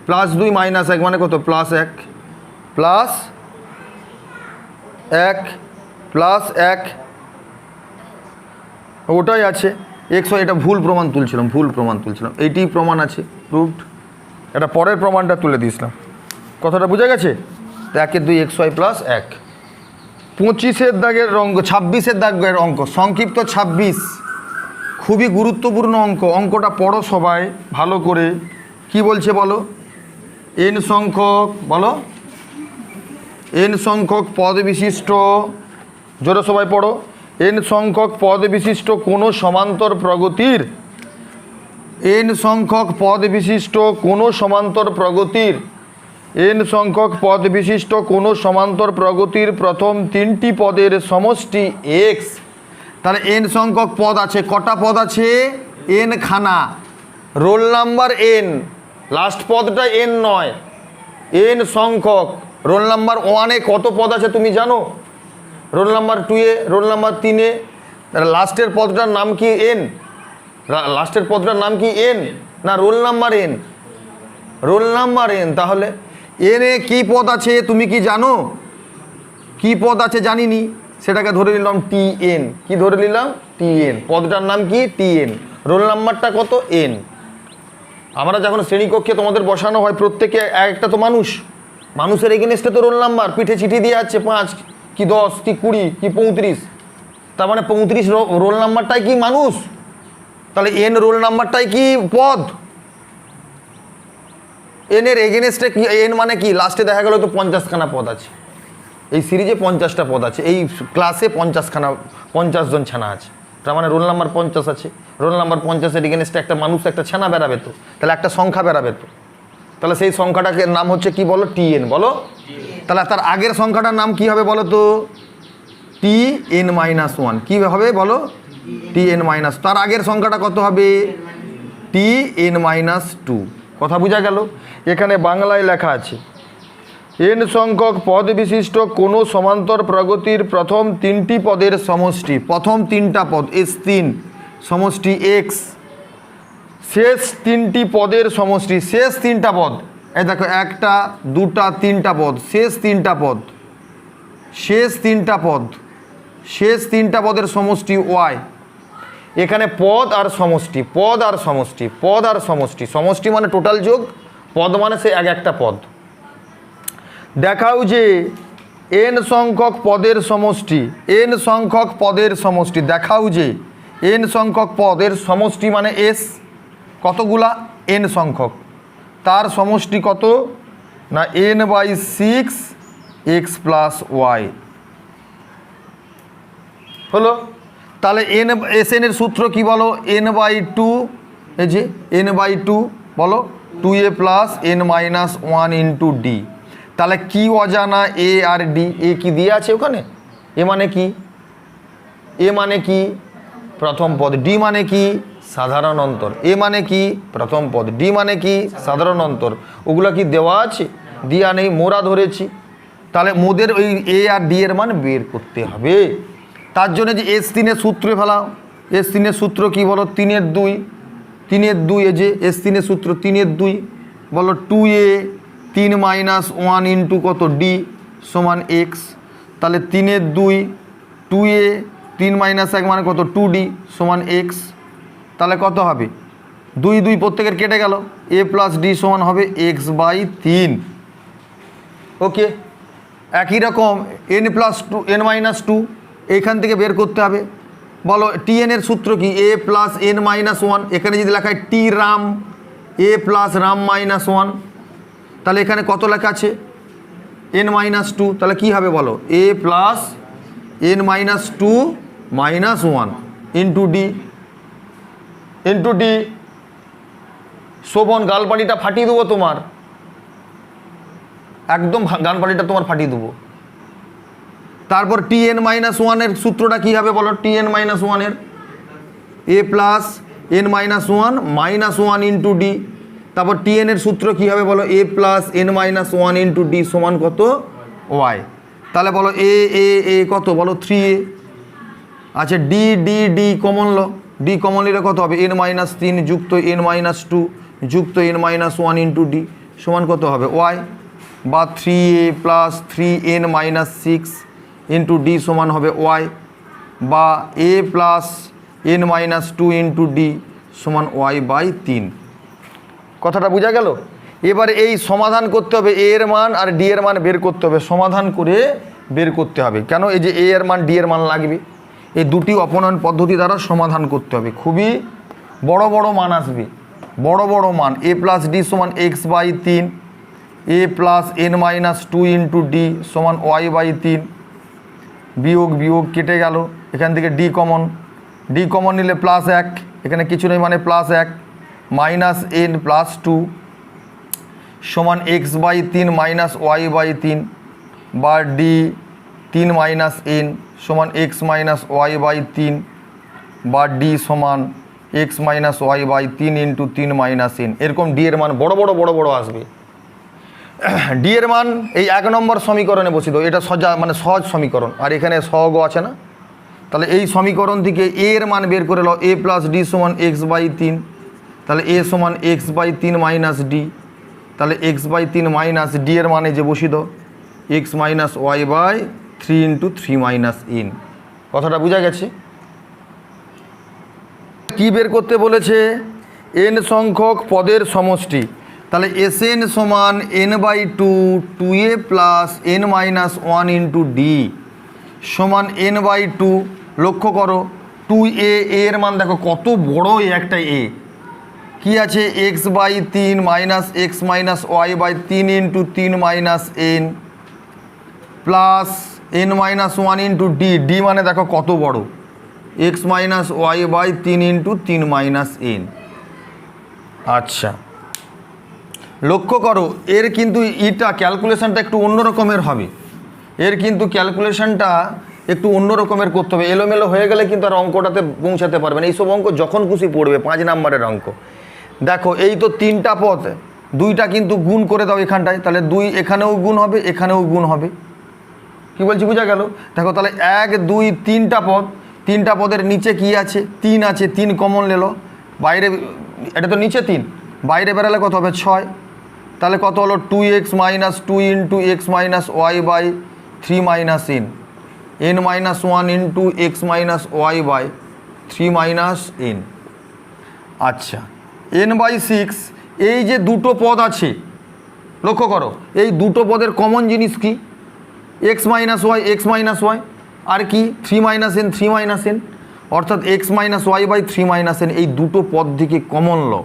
প্লাস 2 মাইনাস 1 মানে কত? প্লাস 1 প্লাস 1 প্লাস 1, ওটাই আছে xy। এটা ভুল প্রমাণ তুলছিলাম, এইটি প্রমাণ আছে, প্রুভড। এটা পরের প্রমাণটা তুলে দিয়েছিলাম। কথাটা বোঝা গেছে? 1 2 xy প্লাস 1। 25-এর দাগের অঙ্ক, 26-এর দাগের অঙ্ক, সংক্ষিপ্ত 26, খুবই গুরুত্বপূর্ণ অঙ্ক। অঙ্কটা পড়ো সবাই ভালো করে। কি বলছে বলো? n সংখ্যক, বলো n সংখ্যক পদ বিশিষ্ট, জোরে সবাই পড়ো, n সংখ্যক পদ বিশিষ্ট কোনো সমান্তর প্রগতির, n সংখ্যক পদ বিশিষ্ট কোনো সমান্তর প্রগতির, n সংখ্যক পদ বিশিষ্ট কোনো সমান্তর প্রগতির প্রথম 3টি পদের সমষ্টি x। তাহলে n সংখ্যক পদ আছে, কটা পদ আছে? n খানা, রোল নাম্বার n, লাস্ট পদটা n নয়, n সংখ্যক। রোল নাম্বার 1-এ কত পদ আছে তুমি জানো? রোল নাম্বার 2-এ, রোল নাম্বার 3-এ, লাস্টের পদটার নাম কি? n। লাস্টের পদটার নাম কি? n না roll number n? Roll number n। তাহলে n এ কী পদ আছে তুমি কি জানো? কি পদ আছে জানিনি, সেটাকে ধরে নিলাম tn। কি ধরে নিলাম? tn। পদটার নাম কি? tn। রোল নাম্বারটা কত? n। আমরা যখন শ্রেণীকক্ষে তোমাদের বসানো হয়, প্রত্যেকে একটা তো মানুষ, মানুষের এগেনস্টে তো রোল নাম্বার পিঠে চিঠি দিয়ে যাচ্ছে, 5 কি 10 কি 20 কি 35, তার মানে 35 রোল নাম্বারটাই কি মানুষ? তাহলে n রোল নাম্বারটাই কি পদ? n এর এগেনস্টে কি? n মানে কি? লাস্টে দেখা গেল তো 50খানা পদ আছে, এই সিরিজে 50টা পদ আছে, এই ক্লাসে 50 জন ছানা আছে, তার মানে রোল নাম্বার 50 আছে। রোল নাম্বার 50-এর এগেনস্টে একটা মানুষ, একটা ছানা বেরাবে তো, তাহলে একটা সংখ্যা বেরাবে তো, তাহলে সেই সংখ্যাটাকে নাম হচ্ছে কি বলো? tn। বলো, তাহলে তার আগের সংখ্যাটার নাম কি হবে বলো তো? tn-1। কি হবে বলো? tn-, তার আগের সংখ্যাটা কত হবে? tn-2। কথা বোঝা গেল? এখানে বাংলায় লেখা আছে n সংখ্যক পদ বিশিষ্ট কোনো সমান্তর প্রগতির প্রথম 3টি পদের সমষ্টি, প্রথম 3টা পদ S3 সমষ্টি x, শেষ 3টি পদের সমষ্টি, শেষ 3টা পদ, এই দেখো 1টা 2টা 3টা পদ, শেষ 3টা পদ, শেষ 3টা পদ, শেষ 3টা পদের সমষ্টি y। এখানে পদ আর সমষ্টি, পদ আর সমষ্টি, পদ আর সমষ্টি, সমষ্টি মানে টোটাল যোগ, পদ মানে সে এক একটা পদ। দেখাও যে n সংখ্যক পদের সমষ্টি, n সংখ্যক পদের সমষ্টি, দেখাও যে n সংখ্যক পদের সমষ্টি মানে s, কতগুলা n সংখ্যক, তার সমষ্টি কত না n/6 x প্লাস ওয়াই হলো। তাহলে SN এর সূত্র কি বলো, n/2, এই যে n/2 বলো 2a plus n-1 into D. তাহলে কি অজানা এ আর ডি, এ কি দিয়ে আছে ওখানে, এ মানে কি, এ মানে কি প্রথম পদ, ডি মানে কি সাধারণ অন্তর, এ মানে কি প্রথম পদ, ডি মানে কি সাধারণ অন্তর, ওগুলা কি দেওয়া আছে, দেওয়া নেই, মোরা ধরেছি। তাহলে মোদের ওই এ আর ডি এর মান বের করতে হবে। তার জন্য যে S3 এর সূত্রে ফেলাও, S3 এর সূত্র কি বলো 3/2, 3/2, এই যে S3 এর সূত্র 3/2 বলো 2a 3-1 ইন্টু কত ডি সমান এক্স। তাহলে 3/2, 2a 3-1 মানে কত 2d সমান এক্স। তাহলে কত হবে 2 প্রত্যেকের কেটে গেল, a প্লাস ডি সমান হবে x/3। ওকে, একই রকম n+2 n-2 এইখান থেকে বের করতে হবে। বলো tn এর সূত্র কি, a প্লাস n-1, এখানে যদি লেখা হয় টি রাম, a প্লাস রাম -1, তাহলে এখানে কত লেখা আছে n-2, তাহলে কি হবে বলো a plus n-2 -1 into D. Shovan গালপাটিটা ফাটিয়ে দেবো তোমার, একদম গালপাটিটা তোমার ফাটিয়ে দেবো। তারপর tn-1 এর সূত্রটা কি হবে বলো, tn-1 এর a plus n-1 -1 into D. তারপর tn এর সূত্র কি হবে বলো, a plus n-1 into D সমান কত ওয়াই। তাহলে বলো এ কত বলো 3a। আচ্ছা ডি কমন লো, ডি কমন নিলে কত হবে n-3 যুক্ত n-2 যুক্ত n-1 ইন্টু ডি সমান কত হবে ওয়াই, বা 3a plus 3n-6 into D সমান হবে ওয়াই, বা a plus n-2 into D সমান y/3। কথাটা বোঝা গেল? এবারে এই সমাধান করতে হবে, a এর মান আর ডি এর মান বের করতে হবে, সমাধান করে বের করতে হবে। কেন, এই যে a এর মান ডি এর মান লাগবে, এই দুটি অপনয়ন পদ্ধতি দ্বারা সমাধান করতে হবে। খুবই বড় বড় মান আসবে, বড় বড় মান, a প্লাস ডি সমান x/3, a plus n-2 into D সমান y/3, বিয়োগ কেটে গেল, এখান থেকে ডি কমন নিলে +1, এখানে কিছু নেই মানে +1, -n+2 সমান x/3 -y/3, বা ডি 3 - n সমান x y/3, বা ডি সমান x y/3 ইন্টু 3 - n। এরকম ডি এর মান বড় বড় আসবে। ডি এর মান এই 1 নম্বর সমীকরণে বসিত, এটা সহজ সমীকরণ, আর এখানে সহগও আছে না। তাহলে এই সমীকরণ থেকে a এর মান বের করে নাও, a প্লাস ডি সমান x/3, তাহলে a সমান x/3 মাইনাস ডি, তাহলে x/3 ডি এর মানে যে বসিত x y/3 ইন্টু 3 - n। কথাটা বোঝা গেছে? কি বের করতে বলেছে, n সংখ্যক পদের সমষ্টি। তাহলে SN সমান n/2 2a plus n-1 into D সমান n/2। লক্ষ্য করো 2a, এর মান দেখো কত বড় একটা a, কি আছে x/3 minus x y/3 into 3 - n plus n-1 into D মানে দেখো কত বড় x y/3 ইন্টু 3 - n। আচ্ছা লক্ষ্য করো এর কিন্তু ক্যালকুলেশনটা একটু অন্য রকমের হবে, এর কিন্তু ক্যালকুলেশনটা একটু অন্য রকমের করতে হবে। এলোমেলো হয়ে গেলে কিন্তু আর অঙ্কটাতে পৌঁছাতে পারবে না। এইসব অঙ্ক যখন খুশি পড়বে 5 নাম্বারের অঙ্ক। দেখো এই তো 3টা পদ, 2টা কিন্তু গুণ করে দাও এখানটায়, তাহলে 2 এখানেও গুণ হবে এখানেও গুণ হবে। কি বলছি বোঝা গেল? দেখো তাহলে 1 2 3টা পদ, 3টা পদের নিচে কি আছে 3 আছে, 3 কমন নিলো, বাইরে এটা তো নিচে 3, বাইরে বেরালে কত হবে 6। তাহলে কত হলো 2x - 2 into x y/3 - n, n-1 into x y/3 3 minus N. আচ্ছা, n/6 এই যে দুটো পদ আছে, লক্ষ্য করো এই দুটো পদের কমন জিনিস কি? x minus Y, X minus Y, আর কি 3 মাইনাস এন, 3 মাইনাস এন, অর্থাৎ X minus Y by 3 minus N, এই দুটো পদ থেকে কমন লো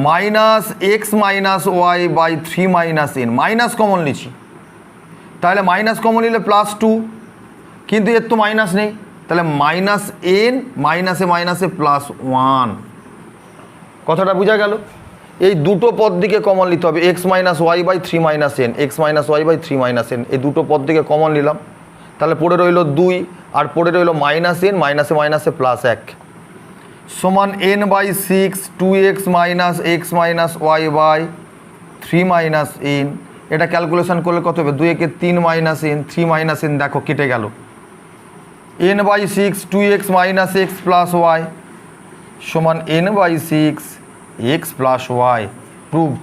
minus X minus Y by 3 minus এন, মাইনাস কমন নিচ্ছি, তাহলে মাইনাস কমন নিলে +2, কিন্তু এর তো মাইনাস নেই, তাহলে মাইনাস এন মাইনাসে মাইনাসে +1। কথাটা বোঝা গেল? এই দুটো পদ দিকে কমন নিতে হবে, X minus Y by 3 minus N, X minus Y by 3 minus N, এই দুটো পদ দিকে কমন নিলাম, তাহলে পড়ে রইল 2, আর পড়ে রইল মাইনাস এন মাইনাসে মাইনাসে +1 সমান n/6 2x minus X minus Y by 3 minus N. এটা ক্যালকুলেশন করলে কত হবে? 2 একে 3 মাইনাস এন, 3 মাইনাস এন, দেখো কেটে গেল, n/6 2x minus x plus Y সমান n/6 x plus Y. Proved.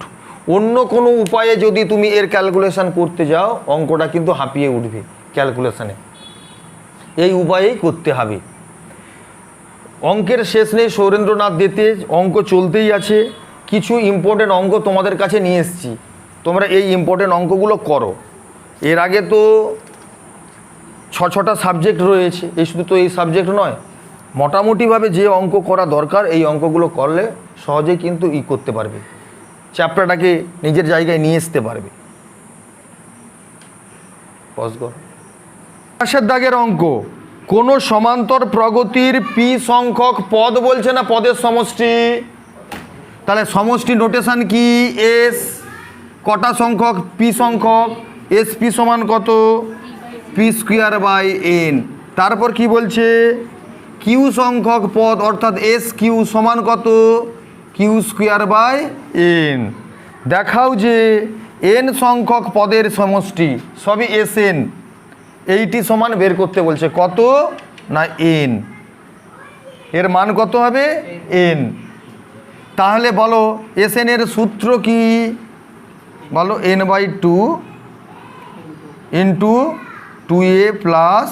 অন্য কোনো উপায়ে যদি তুমি এর ক্যালকুলেশন করতে যাও, অঙ্কটা কিন্তু হাঁপিয়ে উঠবে ক্যালকুলেশনে, এই উপায়েই করতে হবে। অঙ্কের শেষ নেই সৌরেন্দ্রনাথ দিতে, অঙ্ক চলতেই আছে। কিছু ইম্পর্টেন্ট অঙ্ক তোমাদের কাছে নিয়ে এসেছি, তোমরা এই ইম্পর্টেন্ট অঙ্কগুলো করো। এর আগে তো 6টা সাবজেক্ট রয়েছে, এই শুধু তো এই সাবজেক্ট নয়, মোটামুটিভাবে যে অঙ্ক করা দরকার এই অঙ্কগুলো করলে সহজেই কিন্তু করতে পারবে, চ্যাপ্টারটাকে নিজের জায়গায় নিয়ে আসতে পারবে। পাশের দাগের অঙ্ক, কোনো সমান্তর প্রগতির পি সংখ্যক পদ বলছে না, পদের সমষ্টি, তাহলে সমষ্টি নোটেশন কি? এস। কটা সংখ্যক? পি সংখ্যক, এস পি সমান কত? P square by N. তারপর কি বলছে? কিউ সংখ্যক পদ, অর্থাৎ এস কিউ সমান কত? Q square by N. দেখাও যে এন সংখ্যক পদের সমষ্টি, সবই এস এন, এইটি সমান বের করতে বলছে, কত না এন, এর মান কত হবে? এন। তাহলে বলো এস এন এর সূত্র কি? বলো n/2 into 2a plus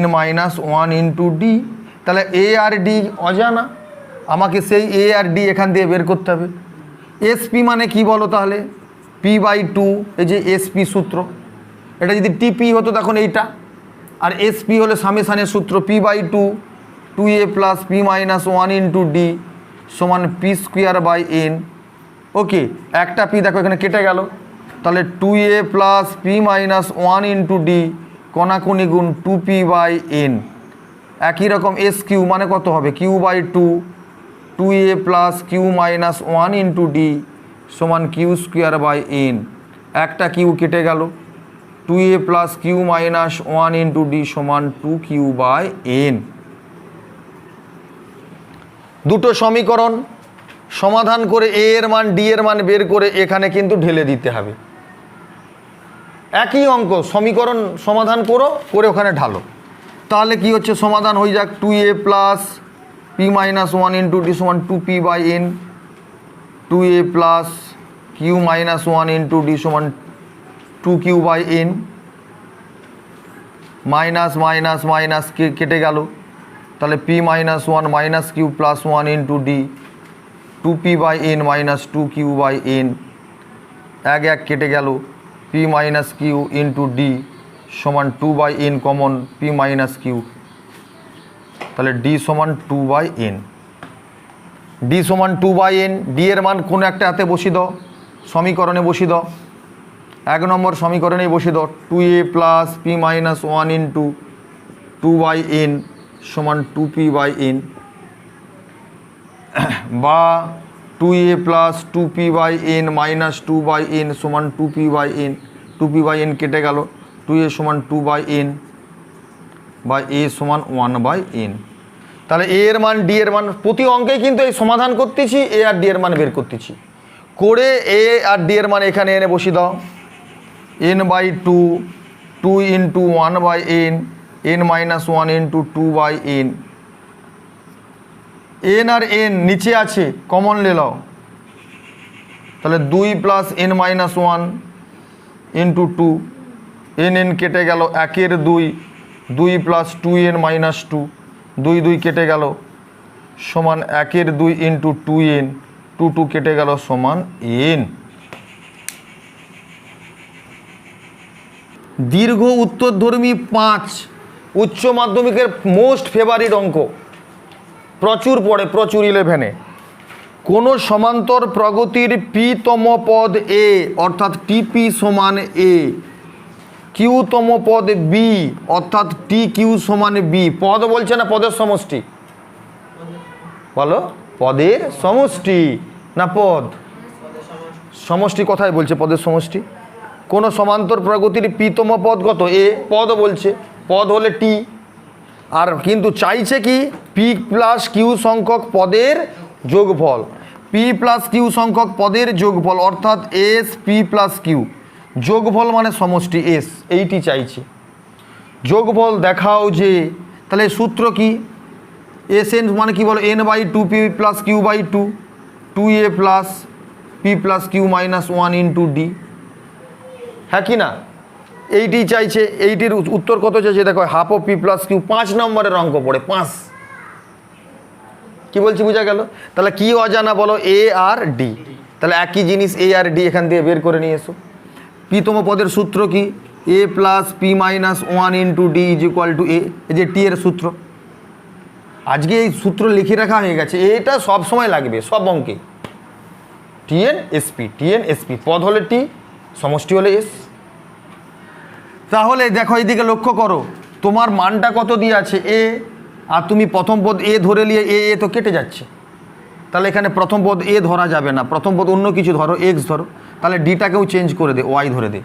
n-1 into D. তাহলে এ আর ডি অজানা, আমাকে সেই এ আর ডি এখান দিয়ে বের করতে হবে। এসপি মানে কি বলো তাহলে? p/2, এই যে এসপি সূত্র, এটা যদি টিপি হতো তখন এইটা, আর এসপি হলে সামেশানের সূত্র p/2 2a plus p-1 into D সমান পি স্কোয়ার বাই এন। ওকে, একটা পি দেখো এখানে কেটে গেল, তাহলে 2a plus p-1 into D কণাকণি গুণ 2p বাই এন। একই রকম এস কিউ মানে কত হবে? q/2 2a plus q-1 into D সমান কিউ স্কোয়ার বাই এন। একটা কিউ কেটে গেল, 2a plus q-1 into D সমান 2q বাই এন। দুটো সমীকরণ সমাধান করে এ এর মান ডি এর মান বের করে এখানে কিন্তু ঢেলে দিতে হবে। একই অঙ্ক, সমীকরণ সমাধান করো, করে ওখানে ঢালো, তাহলে কি হচ্ছে? সমাধান হয়ে যাক 2a plus p-1 into D সমান 2p by N, 2a plus q-1 into D সমান 2q by N, minus minus minus কেটে গেল, তাহলে p-1 minus q plus 1 into D 2p by N minus 2q by N, এক কেটে গেল, p minus q into D সমান 2 by N common p minus q, তাহলে D সমান 2 by N. D সমান 2 বাই এন, ডি এর মান কোনো একটা হাতে বসিয়ে দাও, সমীকরণে বসিয়ে দাও, 1 নম্বর সমীকরণেই বসিয়ে দাও, 2a plus p-1 into 2 by N সমান 2p বাই এন, বা 2a plus 2p by N minus 2 by N সমান 2p by N, 2p by N কেটে গেল, 2a সমান 2 বাই এন বা a সমান 1 বাই এন। তাহলে এ এর মান ডি এর মান, প্রতি অঙ্কেই কিন্তু এই সমাধান করতেছি, এ আর ডি এর মান বের করতেছি, করে এ আর ডি এর মান এখানে এনে বসিয়ে দাও, n/2 2 into 1 by N, n-1 into 2 by N, N আর এন নিচে আছে কমন লে নাও, তাহলে 2 প্লাস n-1 ইন্টু 2, এন কেটে গেল, 1 এর 2 2 প্লাস 2n-2, 2 2 কেটে গেল সমান 1 2 ইন্টু 2n 2 2 কেটে গেল সমান n। দীর্ঘ উত্তরধর্মী 5 উচ্চ মাধ্যমিকের মোস্ট ফেভারিট অঙ্ক, প্রচুর পড়ে, প্রচুর 11-এ। কোনো সমান্তর প্রগতির p-তম পদ a অর্থাৎ টিপি সমান a, q-তম পদ b অর্থাৎ টি কিউ সমান b। পদ বলছে না পদের সমষ্টি? বলো, পদের সমষ্টি না পদ? সমষ্টি কোথায় বলছে পদের সমষ্টি? কোন সমান্তর প্রগতির p-তম পদ কত? a। পদ বলছে, পদ হলে টি, আর কিন্তু চাইছে কি p প্লাস কিউ সংখ্যক পদের যোগফল। p প্লাস কিউ সংখ্যক পদের যোগফল অর্থাৎ এস পি প্লাস কিউ, যোগফল মানে সমষ্টি এস, এইটি চাইছে। যোগফল দেখাও যে, তাহলে সূত্র কি? এস এন মানে কি বলো? n by two P plus Q by two, 2a plus P plus Q minus 1 into D, হ্যাঁ কি না? এইটি চাইছে। এইটির উত্তর কত চাইছে দেখো, half of P plus Q. 5 নম্বরের অঙ্ক পড়ে 5। কি বলছি বোঝা গেল? তাহলে কি অজানা বলো? এ আর ডি। তাহলে একই জিনিস এ আর ডি এখান থেকে বের করে নিয়ে এসো। p-তম পদের সূত্র কি? a plus P minus 1 into D is equal to A. এই যে টি এর সূত্র, আজকে এই সূত্র লিখে রাখা হয়ে গেছে। এটা সব সময় লাগবে সব অঙ্কে। টিএন এসপি, টিএন এসপি, পদ হলে টি, সমষ্টি হলে এস। তাহলে দেখো এইদিকে লক্ষ্য করো, তোমার মানটা কত দিয়ে আছে? এ, আর তুমি প্রথম পদ এ ধরে নিয়ে এ তো কেটে যাচ্ছে। তাহলে এখানে প্রথম পদ এ ধরা যাবে না, প্রথম পদ অন্য কিছু ধরো, এক্স ধরো। তাহলে ডিটাকেও চেঞ্জ করে দে, ওয়াই ধরে দে।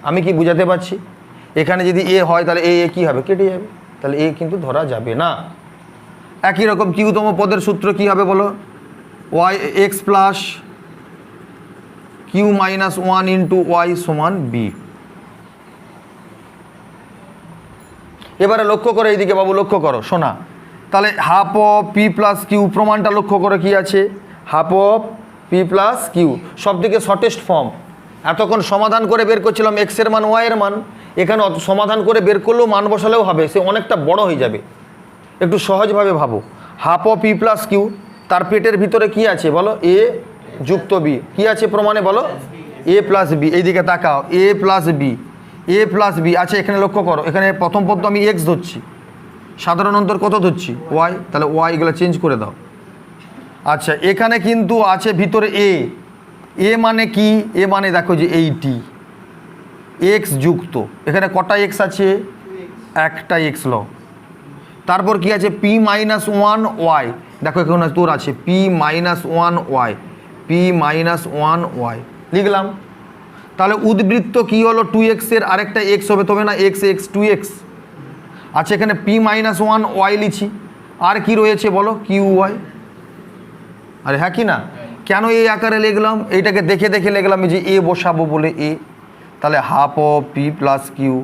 আমি কি বুঝাতে পারছি? এখানে যদি এ হয় তাহলে এ কী হবে? কেটে যাবে, তাহলে এ কিন্তু ধরা যাবে না। একই রকম কিউতম পদের সূত্র কি হবে বলো? Y X plus Q minus 1 into Y সমান বি। এবারে লক্ষ্য করো এইদিকে বাবু, লক্ষ্য করো শোনা। তাহলে half of P plus Q, প্রমাণটা লক্ষ্য করে কি আছে? Half of P plus Q, সব থেকে শর্টেস্ট ফর্ম। এতক্ষণ সমাধান করে বের করছিলাম এক্সের মান ওয়াইয়ের মান, এখানে সমাধান করে বের করলেও মান বসালেও হবে, সে অনেকটা বড় হয়ে যাবে। একটু সহজভাবে ভাবো, half of P plus Q, তার পেটের ভিতরে কি আছে বলো? এ যুক্ত বি। কি আছে প্রমাণে বলো? A plus B. এইদিকে তাকাও, এ plus B, A plus B আছে। এখানে লক্ষ্য করো, এখানে প্রথম পদ তো আমি এক্স ধরছি, সাধারণ অন্তর কত ধরছি? ওয়াই। তাহলে ওয়াই এগুলো চেঞ্জ করে দাও। আচ্ছা, এখানে কিন্তু আছে ভিতরে এ। এ মানে কি? এ মানে দেখো যে এইটি এক্স যুক্ত, এখানে কটা এক্স আছে? একটা এক্স ল। তারপর কি আছে? পি মাইনাস 1 ওয়াই, দেখো এখানে তোর আছে P minus 1 Y, P minus 1 Y লিখলাম। তাহলে উদ্বৃত্ত কি হলো? 2x এর আরেকটা এক্স হবে, তবে না এক্স এক্স 2x। আচ্ছা, এখানে পি মাইনাস 1 ওয়াই লিখি, আর কি রয়েছে বলো? Q Y. আরে হ্যাঁ কি না? কেন এই আকারে লিখলাম? এইটাকে দেখে দেখে লিখলাম যে এ বসাবো বলে এ। তাহলে half of P plus Q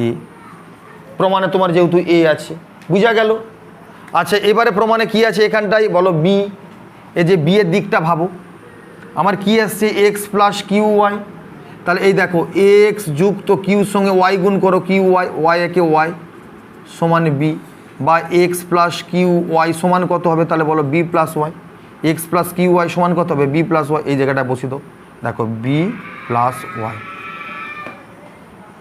A, প্রমাণে তোমার যেহেতু এ আছে, বুঝা গেল? আচ্ছা, এবারে প্রমাণে কি আছে এখানটাই বলো? বি। এই যে বি এর দিকটা ভাবো, আমার কি আসছে? X plus Q Y. তাহলে এই দেখো এক্স যুক্ত কিউর সঙ্গে ওয়াই গুণ করো, কিউ ওয়াই, ওয়াই একে ওয়াই সমান বি, বা এক্স প্লাস কিউ ওয়াই সমান কত হবে? তাহলে বলো B plus Y. X plus Q Y সমান কত হবে? B plus Y. এই জায়গাটা বসিয়ে দাও, দেখো বি প্লাস ওয়াই।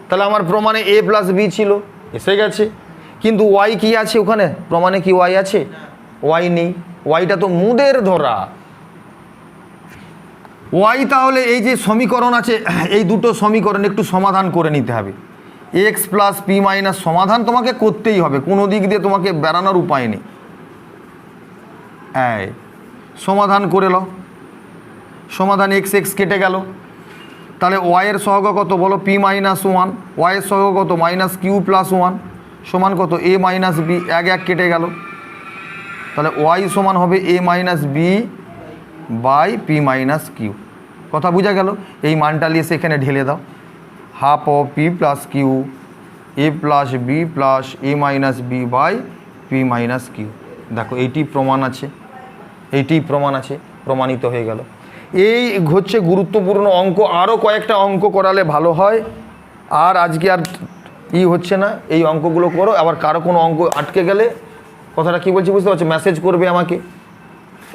তাহলে আমার প্রমাণে এ প্লাস বি ছিল, এসে গেছে। কিন্তু ওয়াই কি আছে ওখানে? প্রমাণে কি ওয়াই আছে? ওয়াই নেই, ওয়াইটা তো মুদের ধরা। ওয়াই তাহলে এই যে সমীকরণ আছে, এই দুটো সমীকরণ একটু সমাধান করে নিতে হবে। এক্স প্লাস পি মাইনাস সমাধান তোমাকে করতেই হবে, কোনো দিক দিয়ে তোমাকে বেড়ানোর উপায় নেই। এই সমাধান করে নাও, সমাধান এক্স এক্স কেটে গেল। তাহলে ওয়াইয়ের সহগ কত বলো? পি মাইনাস 1, ওয়াইয়ের সহগ কত? মাইনাস কিউ প্লাস 1 সমান কত? A minus B. এক এক কেটে গেল, তাহলে ওয়াই সমান হবে A minus B by P minus Q. কথা বোঝা গেল? এই মানটা নিয়ে সেখানে ঢেলে দাও, half of P plus Q A plus B plus A minus B by P minus Q. দেখো এইটি প্রমাণ আছে, এইটি প্রমাণ আছে, প্রমাণিত হয়ে গেল। এই হচ্ছে গুরুত্বপূর্ণ অঙ্ক। আরও কয়েকটা অঙ্ক করালে ভালো হয়, আর আজকে আর হচ্ছে না, এই অঙ্কগুলো করো। আবার কারো কোনো অঙ্ক আটকে গেলে, কথাটা কী বলছি বুঝতে পারছো, মেসেজ করবে আমাকে।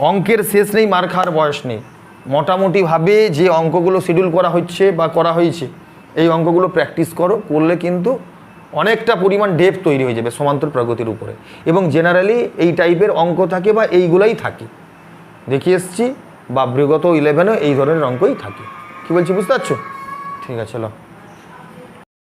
অঙ্কের শেষ নেই, মার খাওয়ার বয়স নেই। মোটামুটিভাবে যে অঙ্কগুলো শিডিউল করা হচ্ছে বা করা হয়েছে, এই অঙ্কগুলো প্র্যাকটিস করো, করলে কিন্তু অনেকটা পরিমাণ ডেপথ তৈরি হয়ে যাবে সমান্তর প্রগতির উপরে। এবং জেনারেলি এই টাইপের অঙ্ক থাকে বা এইগুলাই থাকে, দেখিয়ে এসছি, বা বিগত 11-এ এই ধরনের অঙ্কই থাকে। কী বলছি বুঝতে পারছো? ঠিক আছে, চলো।